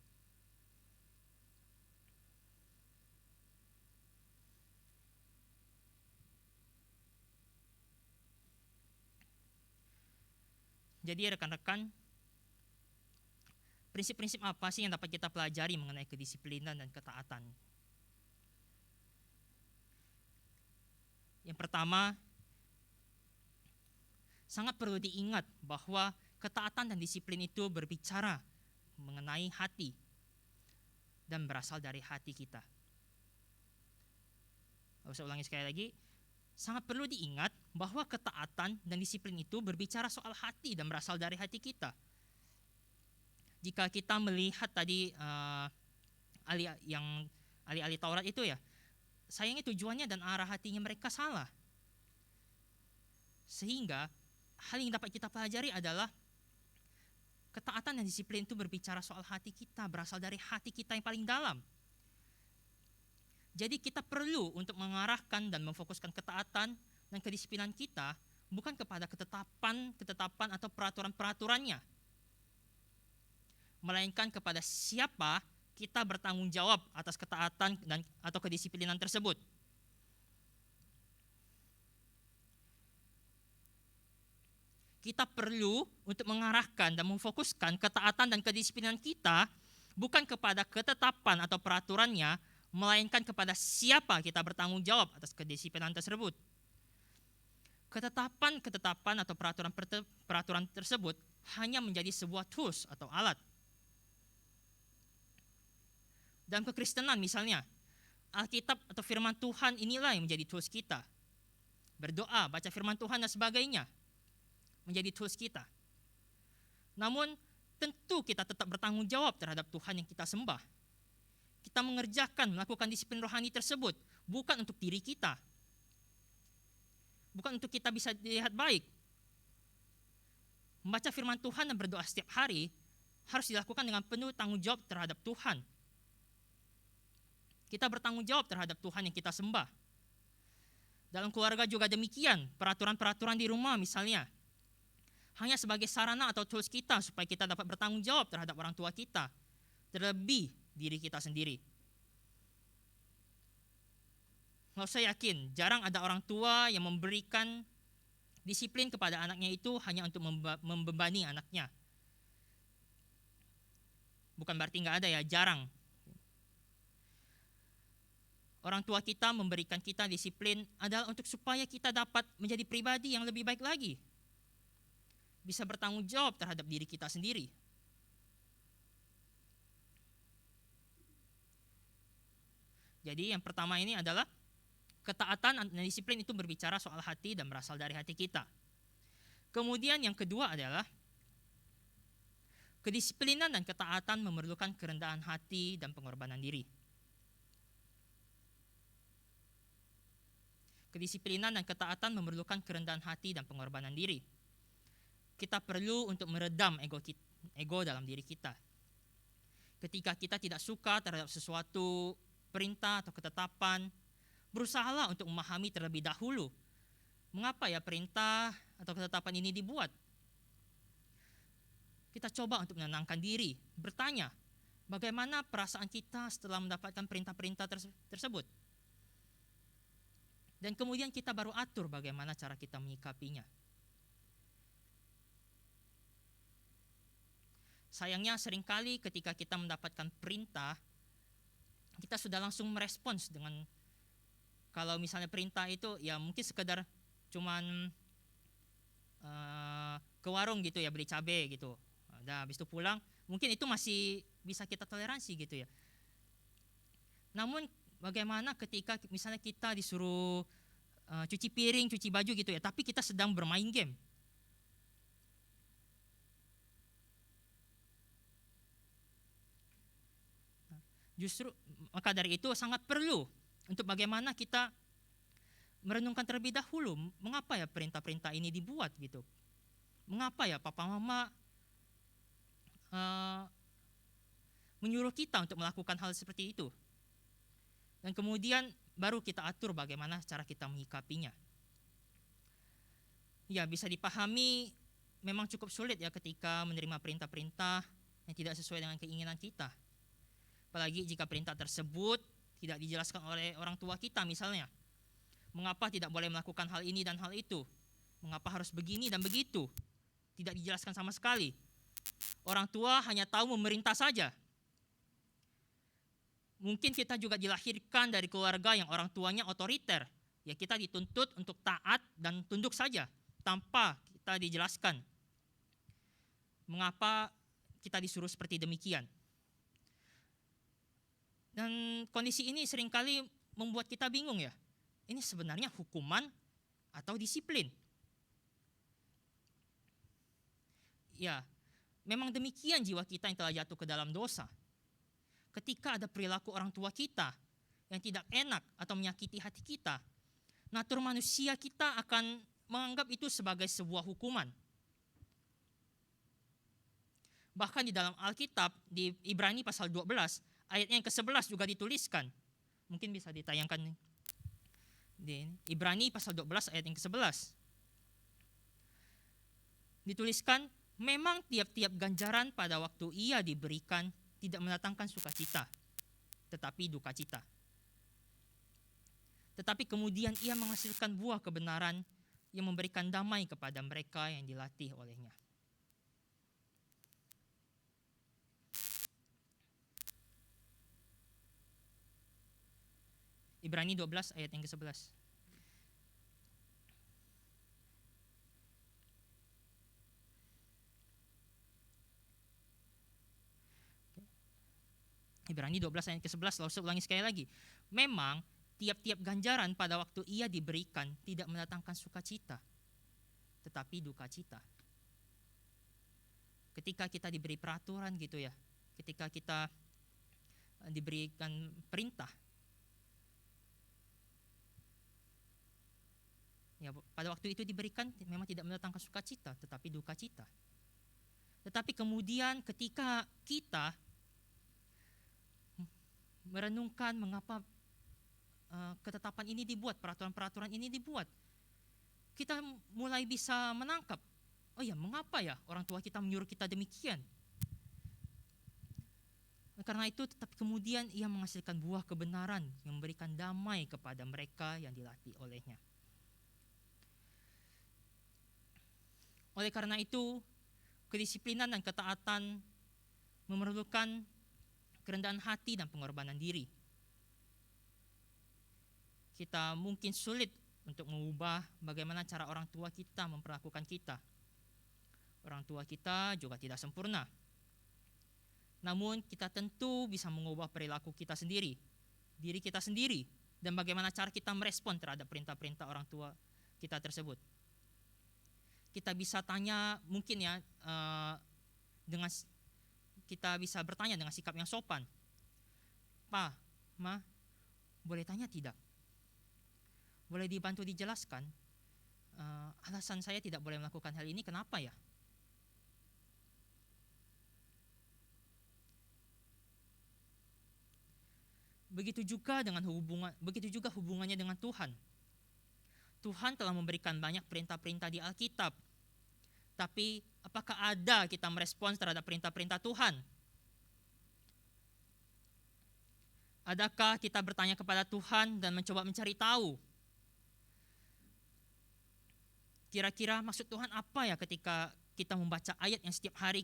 Jadi rekan-rekan, prinsip-prinsip apa sih yang dapat kita pelajari mengenai kedisiplinan dan ketaatan? Yang pertama, sangat perlu diingat bahwa ketaatan dan disiplin itu berbicara mengenai hati dan berasal dari hati kita. Saya ulangi sekali lagi, sangat perlu diingat bahwa ketaatan dan disiplin itu berbicara soal hati dan berasal dari hati kita. Jika kita melihat tadi ahli-ahli Taurat itu ya, sayangnya tujuannya dan arah hatinya mereka salah. Sehingga hal yang dapat kita pelajari adalah ketaatan dan disiplin itu berbicara soal hati kita, berasal dari hati kita yang paling dalam. Jadi kita perlu untuk mengarahkan dan memfokuskan ketaatan dan kedisiplinan kita bukan kepada ketetapan atau peraturan-peraturannya, melainkan kepada siapa kita bertanggung jawab atas ketaatan dan atau kedisiplinan tersebut. Kita perlu untuk mengarahkan dan memfokuskan ketaatan dan kedisiplinan kita bukan kepada ketetapan atau peraturannya, melainkan kepada siapa kita bertanggung jawab atas kedisiplinan tersebut. Ketetapan atau peraturan tersebut hanya menjadi sebuah tools atau alat. Dalam kekristenan misalnya, Alkitab atau firman Tuhan inilah yang menjadi tools kita. Berdoa, baca firman Tuhan dan sebagainya menjadi tools kita. Namun tentu kita tetap bertanggung jawab terhadap Tuhan yang kita sembah. Kita melakukan disiplin rohani tersebut bukan untuk diri kita. Bukan untuk kita bisa dilihat baik. Membaca firman Tuhan dan berdoa setiap hari harus dilakukan dengan penuh tanggung jawab terhadap Tuhan. Kita bertanggung jawab terhadap Tuhan yang kita sembah. Dalam keluarga juga demikian, peraturan-peraturan di rumah misalnya, hanya sebagai sarana atau tools kita supaya kita dapat bertanggung jawab terhadap orang tua kita, terlebih diri kita sendiri. Kalau saya yakin, jarang ada orang tua yang memberikan disiplin kepada anaknya itu hanya untuk membebani anaknya. Bukan berarti nggak ada ya, jarang. Orang tua kita memberikan kita disiplin adalah untuk supaya kita dapat menjadi pribadi yang lebih baik lagi. Bisa bertanggung jawab terhadap diri kita sendiri. Jadi yang pertama ini adalah ketaatan dan disiplin itu berbicara soal hati dan berasal dari hati kita. Kemudian yang kedua adalah kedisiplinan dan ketaatan memerlukan kerendahan hati dan pengorbanan diri. Kedisiplinan dan ketaatan memerlukan kerendahan hati dan pengorbanan diri. Kita perlu untuk meredam ego dalam diri kita. Ketika kita tidak suka terhadap sesuatu perintah atau ketetapan, berusahalah untuk memahami terlebih dahulu mengapa ya perintah atau ketetapan ini dibuat. Kita coba untuk menenangkan diri, bertanya, bagaimana perasaan kita setelah mendapatkan perintah-perintah tersebut. Dan kemudian kita baru atur bagaimana cara kita menyikapinya. Sayangnya seringkali ketika kita mendapatkan perintah, kita sudah langsung merespons dengan, kalau misalnya perintah itu ya mungkin sekedar cuman ke warung gitu ya, beli cabai gitu. Nah, habis itu pulang, mungkin itu masih bisa kita toleransi gitu ya. Namun bagaimana ketika misalnya kita disuruh cuci piring, cuci baju gitu ya, tapi kita sedang bermain game. Justru maka dari itu sangat perlu untuk bagaimana kita merenungkan terlebih dahulu mengapa ya perintah-perintah ini dibuat gitu. Mengapa ya papa mama menyuruh kita untuk melakukan hal seperti itu. Dan kemudian baru kita atur bagaimana cara kita menyikapinya. Ya, bisa dipahami memang cukup sulit ya ketika menerima perintah-perintah yang tidak sesuai dengan keinginan kita. Apalagi jika perintah tersebut tidak dijelaskan oleh orang tua kita misalnya. Mengapa tidak boleh melakukan hal ini dan hal itu? Mengapa harus begini dan begitu? Tidak dijelaskan sama sekali. Orang tua hanya tahu memerintah saja. Mungkin kita juga dilahirkan dari keluarga yang orang tuanya otoriter. Ya kita dituntut untuk taat dan tunduk saja tanpa kita dijelaskan mengapa kita disuruh seperti demikian. Dan kondisi ini seringkali membuat kita bingung ya. Ini sebenarnya hukuman atau disiplin? Ya, memang demikian jiwa kita yang telah jatuh ke dalam dosa. Ketika ada perilaku orang tua kita yang tidak enak atau menyakiti hati kita, natur manusia kita akan menganggap itu sebagai sebuah hukuman. Bahkan di dalam Alkitab, di Ibrani pasal 12, ayatnya yang ke-11 juga dituliskan. Mungkin bisa ditayangkan di Ibrani pasal 12 ayat yang ke-11. Dituliskan, memang tiap-tiap ganjaran pada waktu ia diberikan tidak mendatangkan sukacita, tetapi duka cita. Tetapi kemudian ia menghasilkan buah kebenaran yang memberikan damai kepada mereka yang dilatih olehnya. Ibrani 12 ayat yang ke-11. Ibrani 12 ayat ke-11, lalu saya ulangi sekali lagi. Memang tiap-tiap ganjaran pada waktu ia diberikan tidak mendatangkan sukacita, tetapi duka cita. Ketika kita diberi peraturan gitu ya, ketika kita diberikan perintah, ya, pada waktu itu diberikan memang tidak mendatangkan sukacita, tetapi duka cita. Tetapi kemudian ketika kita merenungkan mengapa ketetapan ini dibuat, peraturan-peraturan ini dibuat, kita mulai bisa menangkap, oh ya, mengapa ya orang tua kita menyuruh kita demikian? Karena itu, tetapi kemudian ia menghasilkan buah kebenaran yang memberikan damai kepada mereka yang dilatih olehnya. Oleh karena itu, kedisiplinan dan ketaatan memerlukan kerendahan hati dan pengorbanan diri. Kita mungkin sulit untuk mengubah bagaimana cara orang tua kita memperlakukan kita. Orang tua kita juga tidak sempurna. Namun kita tentu bisa mengubah perilaku kita sendiri, diri kita sendiri, dan bagaimana cara kita merespon terhadap perintah-perintah orang tua kita tersebut. Kita bisa tanya mungkin ya, kita bisa bertanya dengan sikap yang sopan. Pa, Ma, boleh tanya tidak? Boleh dibantu dijelaskan? Alasan saya tidak boleh melakukan hal ini, kenapa ya? Begitu juga hubungannya dengan Tuhan. Tuhan telah memberikan banyak perintah-perintah di Alkitab. Tapi apakah ada kita merespons terhadap perintah-perintah Tuhan? Adakah kita bertanya kepada Tuhan dan mencoba mencari tahu? Kira-kira maksud Tuhan apa ya ketika kita membaca ayat yang setiap hari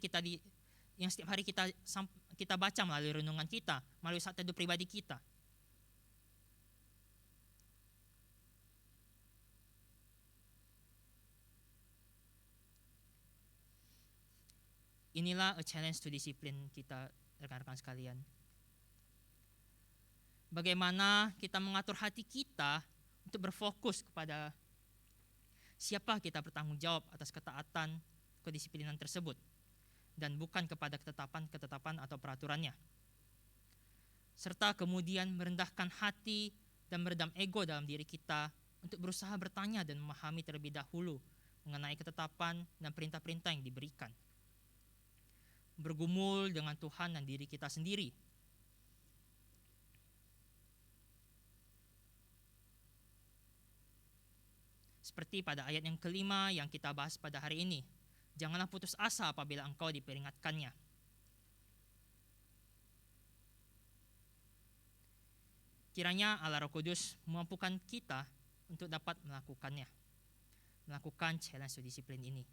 kita baca melalui renungan kita, melalui saat teduh pribadi kita? Inilah a challenge to discipline kita, rekan-rekan sekalian. Bagaimana kita mengatur hati kita untuk berfokus kepada siapa kita bertanggung jawab atas ketaatan kedisiplinan tersebut, dan bukan kepada ketetapan atau peraturannya. Serta kemudian merendahkan hati dan meredam ego dalam diri kita untuk berusaha bertanya dan memahami terlebih dahulu mengenai ketetapan dan perintah-perintah yang diberikan. Bergumul dengan Tuhan dan diri kita sendiri. Seperti pada ayat yang kelima yang kita bahas pada hari ini. Janganlah putus asa apabila engkau diperingatkannya. Kiranya Allah Roh Kudus memampukan kita untuk dapat melakukannya. Melakukan challenge disiplin ini.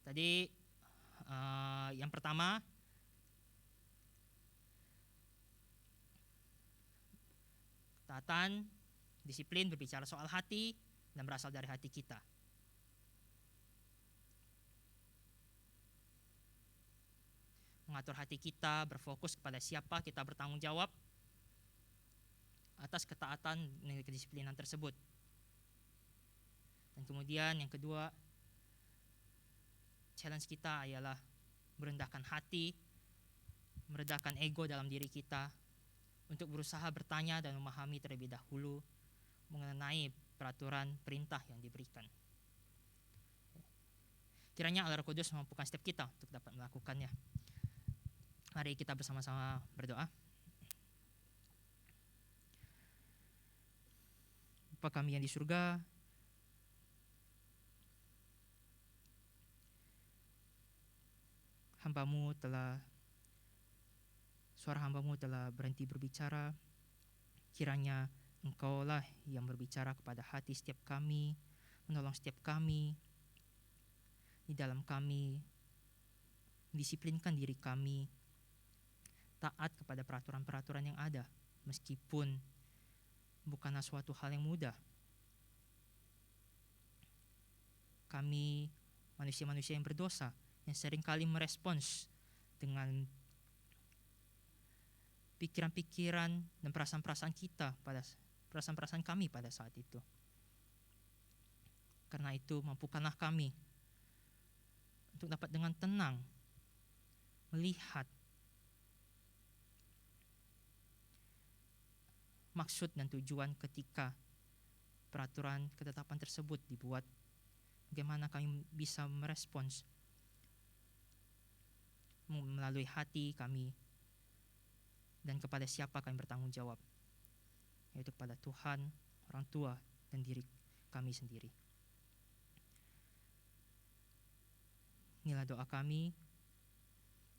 Tadi yang pertama, ketaatan, disiplin berbicara soal hati dan berasal dari hati kita. Mengatur hati kita, berfokus kepada siapa kita bertanggung jawab atas ketaatan dan kedisiplinan tersebut. Dan kemudian yang kedua, challenge kita ialah merendahkan hati, meredakan ego dalam diri kita untuk berusaha bertanya dan memahami terlebih dahulu mengenai peraturan perintah yang diberikan. Kiranya Allah Roh Kudus memampukan setiap kita untuk dapat melakukannya. Mari kita bersama-sama berdoa. Bapa kami yang di surga, suara hamba-Mu telah berhenti berbicara. Kiranya Engkaulah yang berbicara kepada hati setiap kami, menolong setiap kami, di dalam kami, disiplinkan diri kami, taat kepada peraturan-peraturan yang ada, meskipun bukanlah suatu hal yang mudah. Kami manusia-manusia yang berdosa, yang seringkali merespons dengan pikiran-pikiran dan perasaan-perasaan kita perasaan-perasaan kami pada saat itu. Karena itu mampukanlah kami untuk dapat dengan tenang melihat maksud dan tujuan ketika peraturan ketetapan tersebut dibuat. Bagaimana kami bisa merespons melalui hati kami dan kepada siapa kami bertanggung jawab, yaitu kepada Tuhan, orang tua, dan diri kami sendiri. Inilah doa kami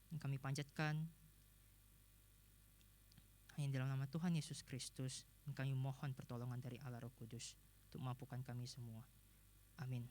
yang kami panjatkan hanya dalam nama Tuhan Yesus Kristus, dan kami mohon pertolongan dari Allah Roh Kudus untuk memampukan kami semua. Amin.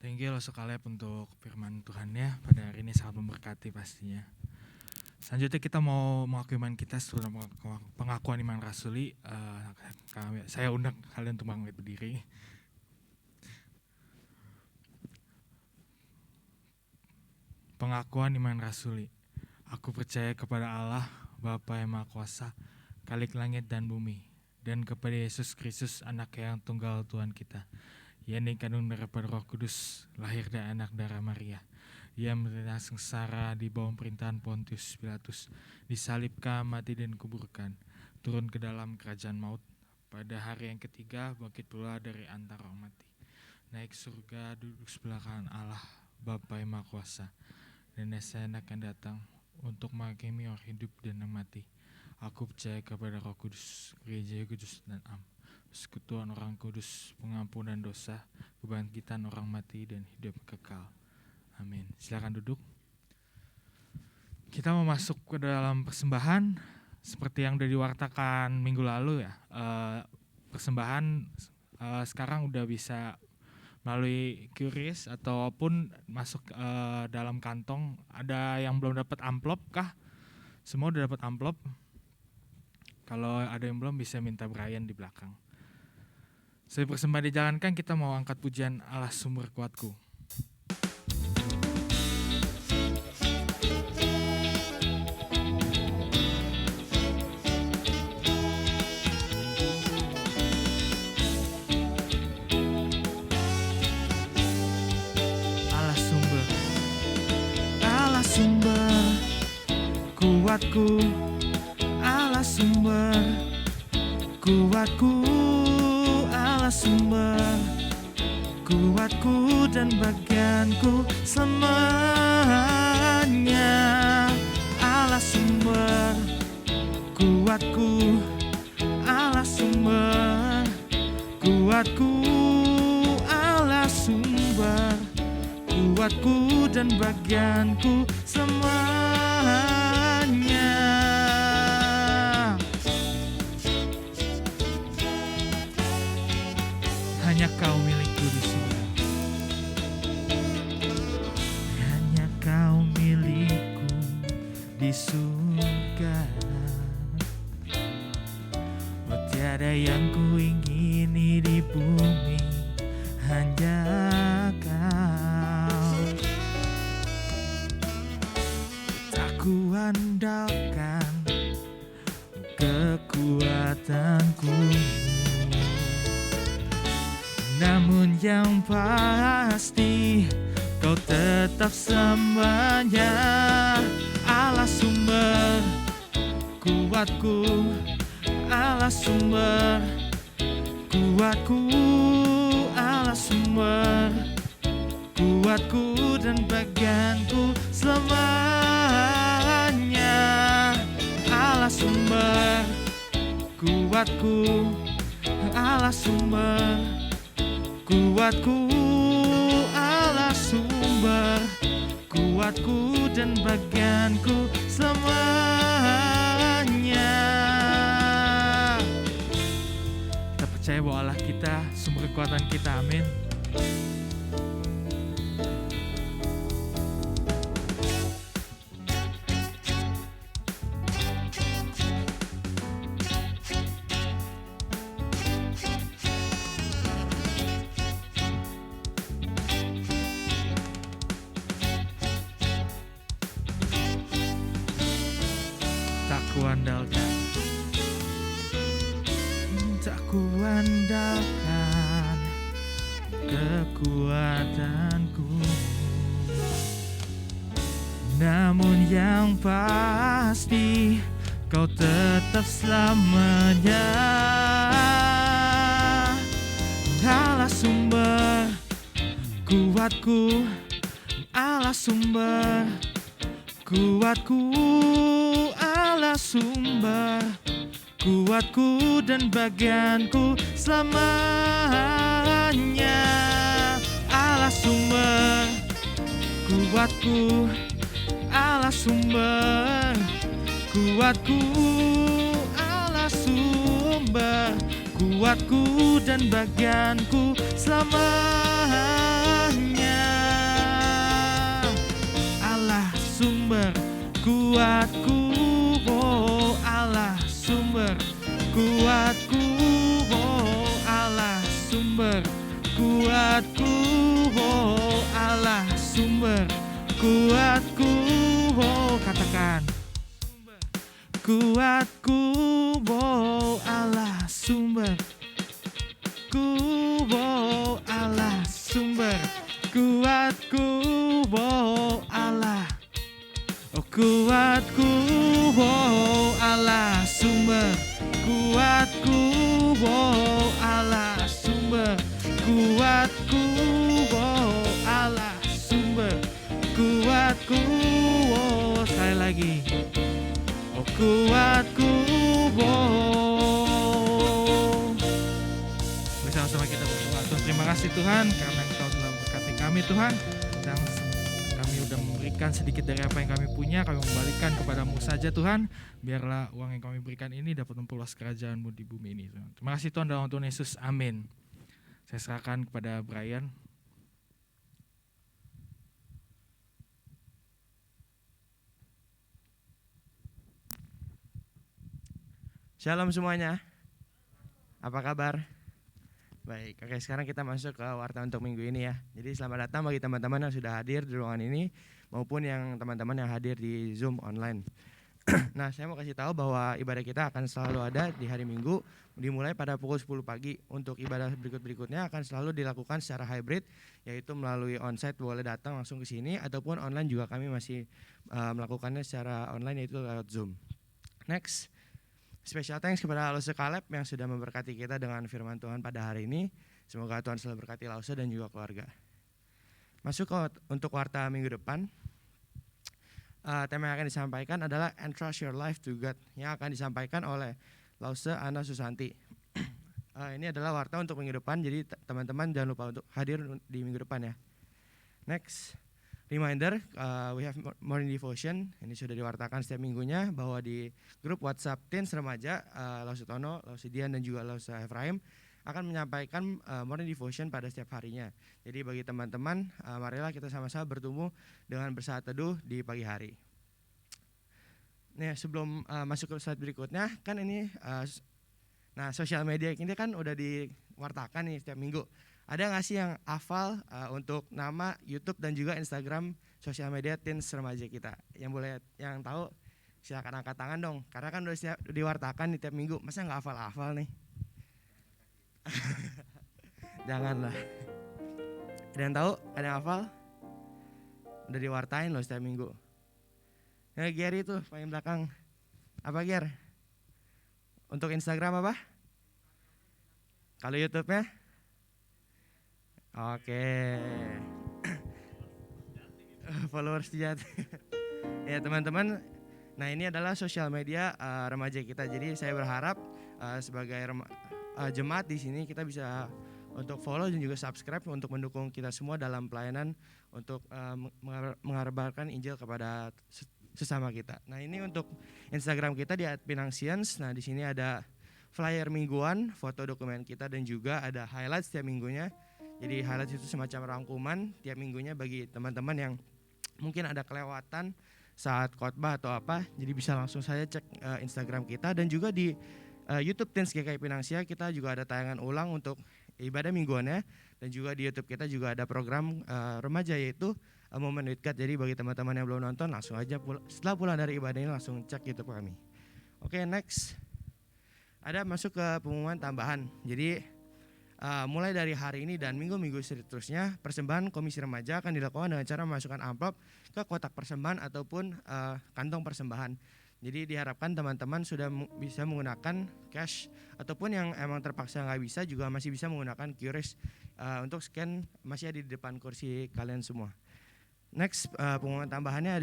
Thank you Loso Kaleb untuk firman Tuhan ya, pada hari ini sangat memberkati pastinya. Selanjutnya kita mau mengakui iman kita setelah pengakuan iman rasuli. Saya undang kalian untuk bangkit berdiri. Pengakuan iman rasuli. Aku percaya kepada Allah, Bapa yang Maha Kuasa, Khalik langit dan bumi, dan kepada Yesus Kristus, Anak yang tunggal Tuhan kita, yang dikandung daripada Roh Kudus, lahir dari anak darah Maria. Ia menderita sengsara di bawah pemerintahan Pontius Pilatus, disalibkan, mati dan kuburkan, turun ke dalam kerajaan maut. Pada hari yang ketiga bangkit pula dari antara orang mati, naik surga, duduk sebelah kanan Allah, Bapa yang Maha Kuasa, dan Dia akan datang untuk menghakimi orang hidup dan yang mati. Aku percaya kepada Roh Kudus, Gereja Kudus dan persekutuan orang kudus, pengampunan dosa, kebangkitan orang mati dan hidup kekal. Amin. Silakan duduk. Kita mau masuk ke dalam persembahan seperti yang sudah diwartakan minggu lalu ya. Persembahan sekarang udah bisa melalui QRIS ataupun masuk dalam kantong. Ada yang belum dapat amplop kah? Semua udah dapat amplop? Kalau ada yang belum bisa minta Brian di belakang. Sebelum persembahan dijalankan, kita mau angkat pujian Allah sumber kuatku. Allah sumber kuatku, Allah sumber kuatku, Allah sumber kuatku dan bagianku selamanya. Allah sumber kuatku, Allah sumber kuatku, Allah sumber kuatku dan bagianku semuanya. Hanya Kau milikku di surga, hanya Kau milikku di surga. Oh, tiada yang ku ingini di bumi, hanya Kau. Tak ku andalkan kekuatanku, namun yang pasti Kau tetap semuanya. Allah sumber kuatku, Allah sumber kuatku, Allah sumber kuatku dan bagianku selamanya. Allah sumber kuatku, Allah sumber kuatku, Allah sumber kuatku dan bagianku selamanya. Kita percaya bahwa Allah kita sumber kekuatan kita, amin. kuandalkan, tak kuandalkan kekuatanku. Namun yang pasti kau tetap selamanya Allah sumber kuatku, Allah sumber kuatku, Allah sumber kuatku dan bagianku selamanya. Allah sumber kuatku, Allah sumber kuatku, Allah sumber kuatku dan bagianku selamanya. Allah sumber kuatku, oh Allah sumber kuatku, oh Allah sumber kuatku, oh Allah sumber kuatku, oh katakan kuatku, oh Allah sumber oh Allah sumber kuatku, oh Allah, oh kuatku, oh Allah sumber kuatku, oh Allah sumber kuatku, oh Allah sumber kuatku, oh sekali lagi, oh kuatku, oh. Bersama-sama kita berdoa. Tuhan, terima kasih Tuhan karena Engkau telah memberkati kami Tuhan, dan kami sudah memberikan sedikit dari apa yang kami punya, kami membalikan kepadamu saja Tuhan. Biarlah uang yang kami berikan ini dapat memperluas kerajaan-Mu di bumi ini Tuhan. Terima kasih Tuhan, dalam Tuhan Yesus, amin. Saya serahkan kepada Brian. Shalom semuanya. Apa kabar? Baik, oke sekarang kita masuk ke warta untuk minggu ini ya. Jadi selamat datang bagi teman-teman yang sudah hadir di ruangan ini maupun yang teman-teman yang hadir di Zoom online. Nah, saya mau kasih tahu bahwa ibadah kita akan selalu ada di hari Minggu dimulai pada pukul 10 pagi. Untuk ibadah berikutnya akan selalu dilakukan secara hybrid, yaitu melalui onsite, boleh datang langsung ke sini ataupun online juga kami masih melakukannya secara online, yaitu lewat Zoom. Next. Special thanks kepada Lause Caleb yang sudah memberkati kita dengan firman Tuhan pada hari ini. Semoga Tuhan selalu berkati Lause dan juga keluarga. Masuk untuk warta minggu depan. Tema yang akan disampaikan adalah Entrust Your Life to God, yang akan disampaikan oleh Lause Ana Susanti. Ini adalah warta untuk minggu depan, jadi teman-teman jangan lupa untuk hadir di minggu depan ya. Next. Reminder, we have morning devotion. Ini sudah diwartakan setiap minggunya bahwa di grup WhatsApp Teens Remaja, Lause Tono, Lause Dian dan juga Lause Efraim akan menyampaikan morning devotion pada setiap harinya. Jadi bagi teman-teman, marilah kita sama-sama bertumbuh dengan bersaat teduh di pagi hari. Nah, sebelum masuk ke slide berikutnya, kan ini, sosial media ini kan udah diwartakan nih setiap minggu. Ada nggak sih yang hafal untuk nama YouTube dan juga Instagram sosial media Teens Remaja kita? Yang tahu silakan angkat tangan dong. Karena kan udah diwartakan di tiap minggu. Masa nggak hafal-hafal nih? Janganlah. Ada yang tahu? Ada yang hafal? Udah diwartain loh setiap minggu. Ya Gary itu paling belakang. Apa Ger? Untuk Instagram apa? Kalau YouTube-nya? Oke. Followers sejati. Ya teman-teman, nah ini adalah sosial media remaja kita. Jadi saya berharap sebagai jemaat di sini kita bisa untuk follow dan juga subscribe untuk mendukung kita semua dalam pelayanan untuk mengabarkan Injil kepada sesama kita. Nah ini untuk Instagram kita di @pinangsians. Nah di sini ada flyer mingguan, foto dokumen kita dan juga ada highlight setiap minggunya. Jadi highlight itu semacam rangkuman tiap minggunya bagi teman-teman yang mungkin ada kelewatan saat khotbah atau apa. Jadi bisa langsung saja cek Instagram kita dan juga di YouTube Teens GKI Pinangsia kita juga ada tayangan ulang untuk ibadah mingguannya, dan juga di YouTube kita juga ada program remaja yaitu Moment with God. Jadi bagi teman-teman yang belum nonton langsung aja setelah pulang dari ibadah ini langsung cek YouTube kami. Oke, next. Ada masuk ke pengumuman tambahan. Jadi mulai dari hari ini dan minggu-minggu seterusnya, persembahan Komisi Remaja akan dilakukan dengan cara memasukkan amplop ke kotak persembahan ataupun kantong persembahan. Jadi diharapkan teman-teman sudah bisa menggunakan cash, ataupun yang emang terpaksa nggak bisa juga masih bisa menggunakan QRIS untuk scan, masih ada di depan kursi kalian semua. Next, pengumuman tambahannya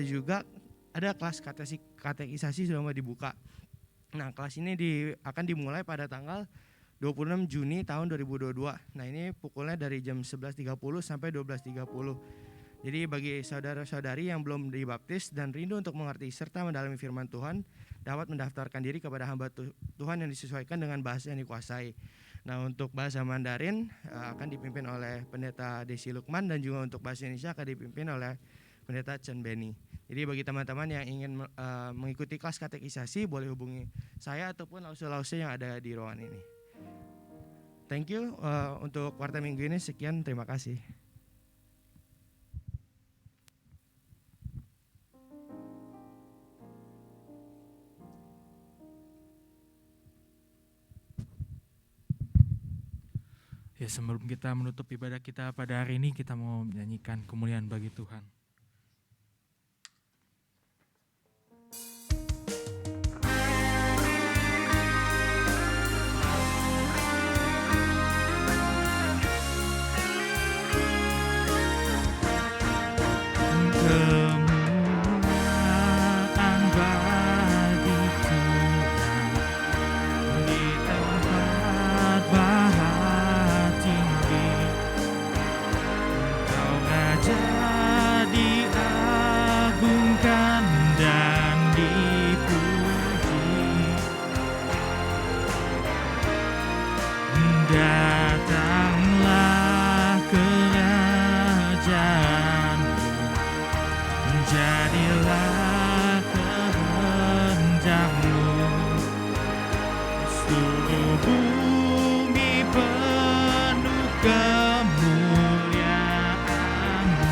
ada kelas katekisasi sudah mau dibuka. Nah, kelas ini akan dimulai pada tanggal 26 Juni tahun 2022. Nah, ini pukulnya dari jam 11.30 sampai 12.30. Jadi bagi saudara-saudari yang belum dibaptis dan rindu untuk mengerti serta mendalami firman Tuhan, dapat mendaftarkan diri kepada hamba Tuhan yang disesuaikan dengan bahasa yang dikuasai. Nah, untuk bahasa Mandarin akan dipimpin oleh Pendeta Desi Lukman, dan juga untuk bahasa Indonesia akan dipimpin oleh Pendeta Chen Benny. Jadi bagi teman-teman yang ingin mengikuti kelas katekisasi, boleh hubungi saya ataupun lause-lause yang ada di ruangan ini. Thank you untuk warta minggu ini, sekian, terima kasih. Ya, sebelum kita menutup ibadah kita pada hari ini, kita mau menyanyikan kemuliaan bagi Tuhan. Kemuliaan bagi Tuhan di tempat bahat tinggi. Engkau Raja diagungkan dan dipuji. Datanglah kerajaanmu, jadilah kehendakmu, seluruh bumi penuh kemuliaan-Mu.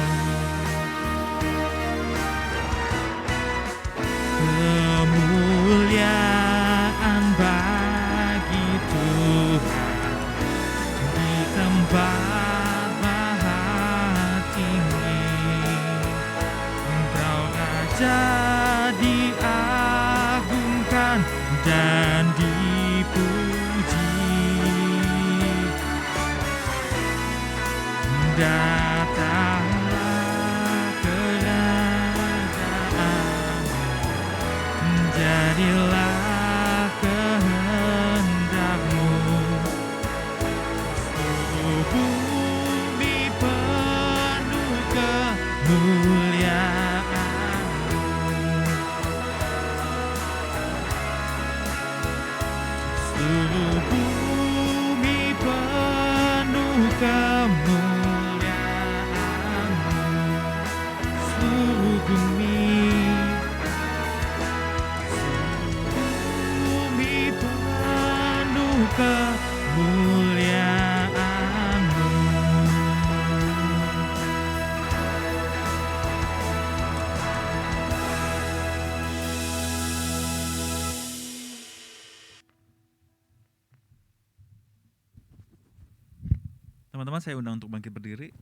Kemuliaan bagi Tuhan di tempat bahat tinggi. Engkau Raja diagungkan dan dipuji. Datanglah kerajaan-Mu, jadilah kehendak-Mu, seluruh bumi penuh kemuliaan-Mu. Seluruh bumi penuh kemuliaan-Mu. Seluruh bumi penuh kemuliaan-Mu. Teman-teman, saya undang untuk bangkit berdiri.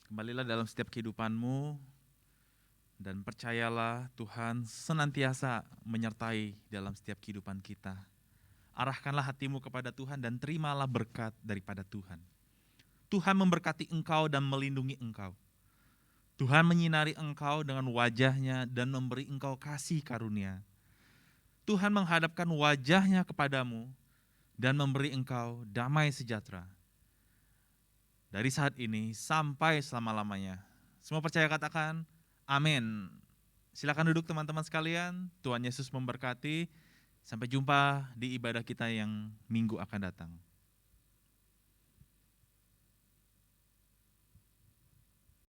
Kembalilah dalam setiap kehidupanmu dan percayalah Tuhan senantiasa menyertai dalam setiap kehidupan kita. Arahkanlah hatimu kepada Tuhan dan terimalah berkat daripada Tuhan. Tuhan memberkati engkau dan melindungi engkau. Tuhan menyinari engkau dengan wajahnya dan memberi engkau kasih karunia. Tuhan menghadapkan wajahnya kepadamu dan memberi engkau damai sejahtera. Dari saat ini sampai selama-lamanya. Semua percaya katakan, amin. Silakan duduk teman-teman sekalian, Tuhan Yesus memberkati. Sampai jumpa di ibadah kita yang minggu akan datang.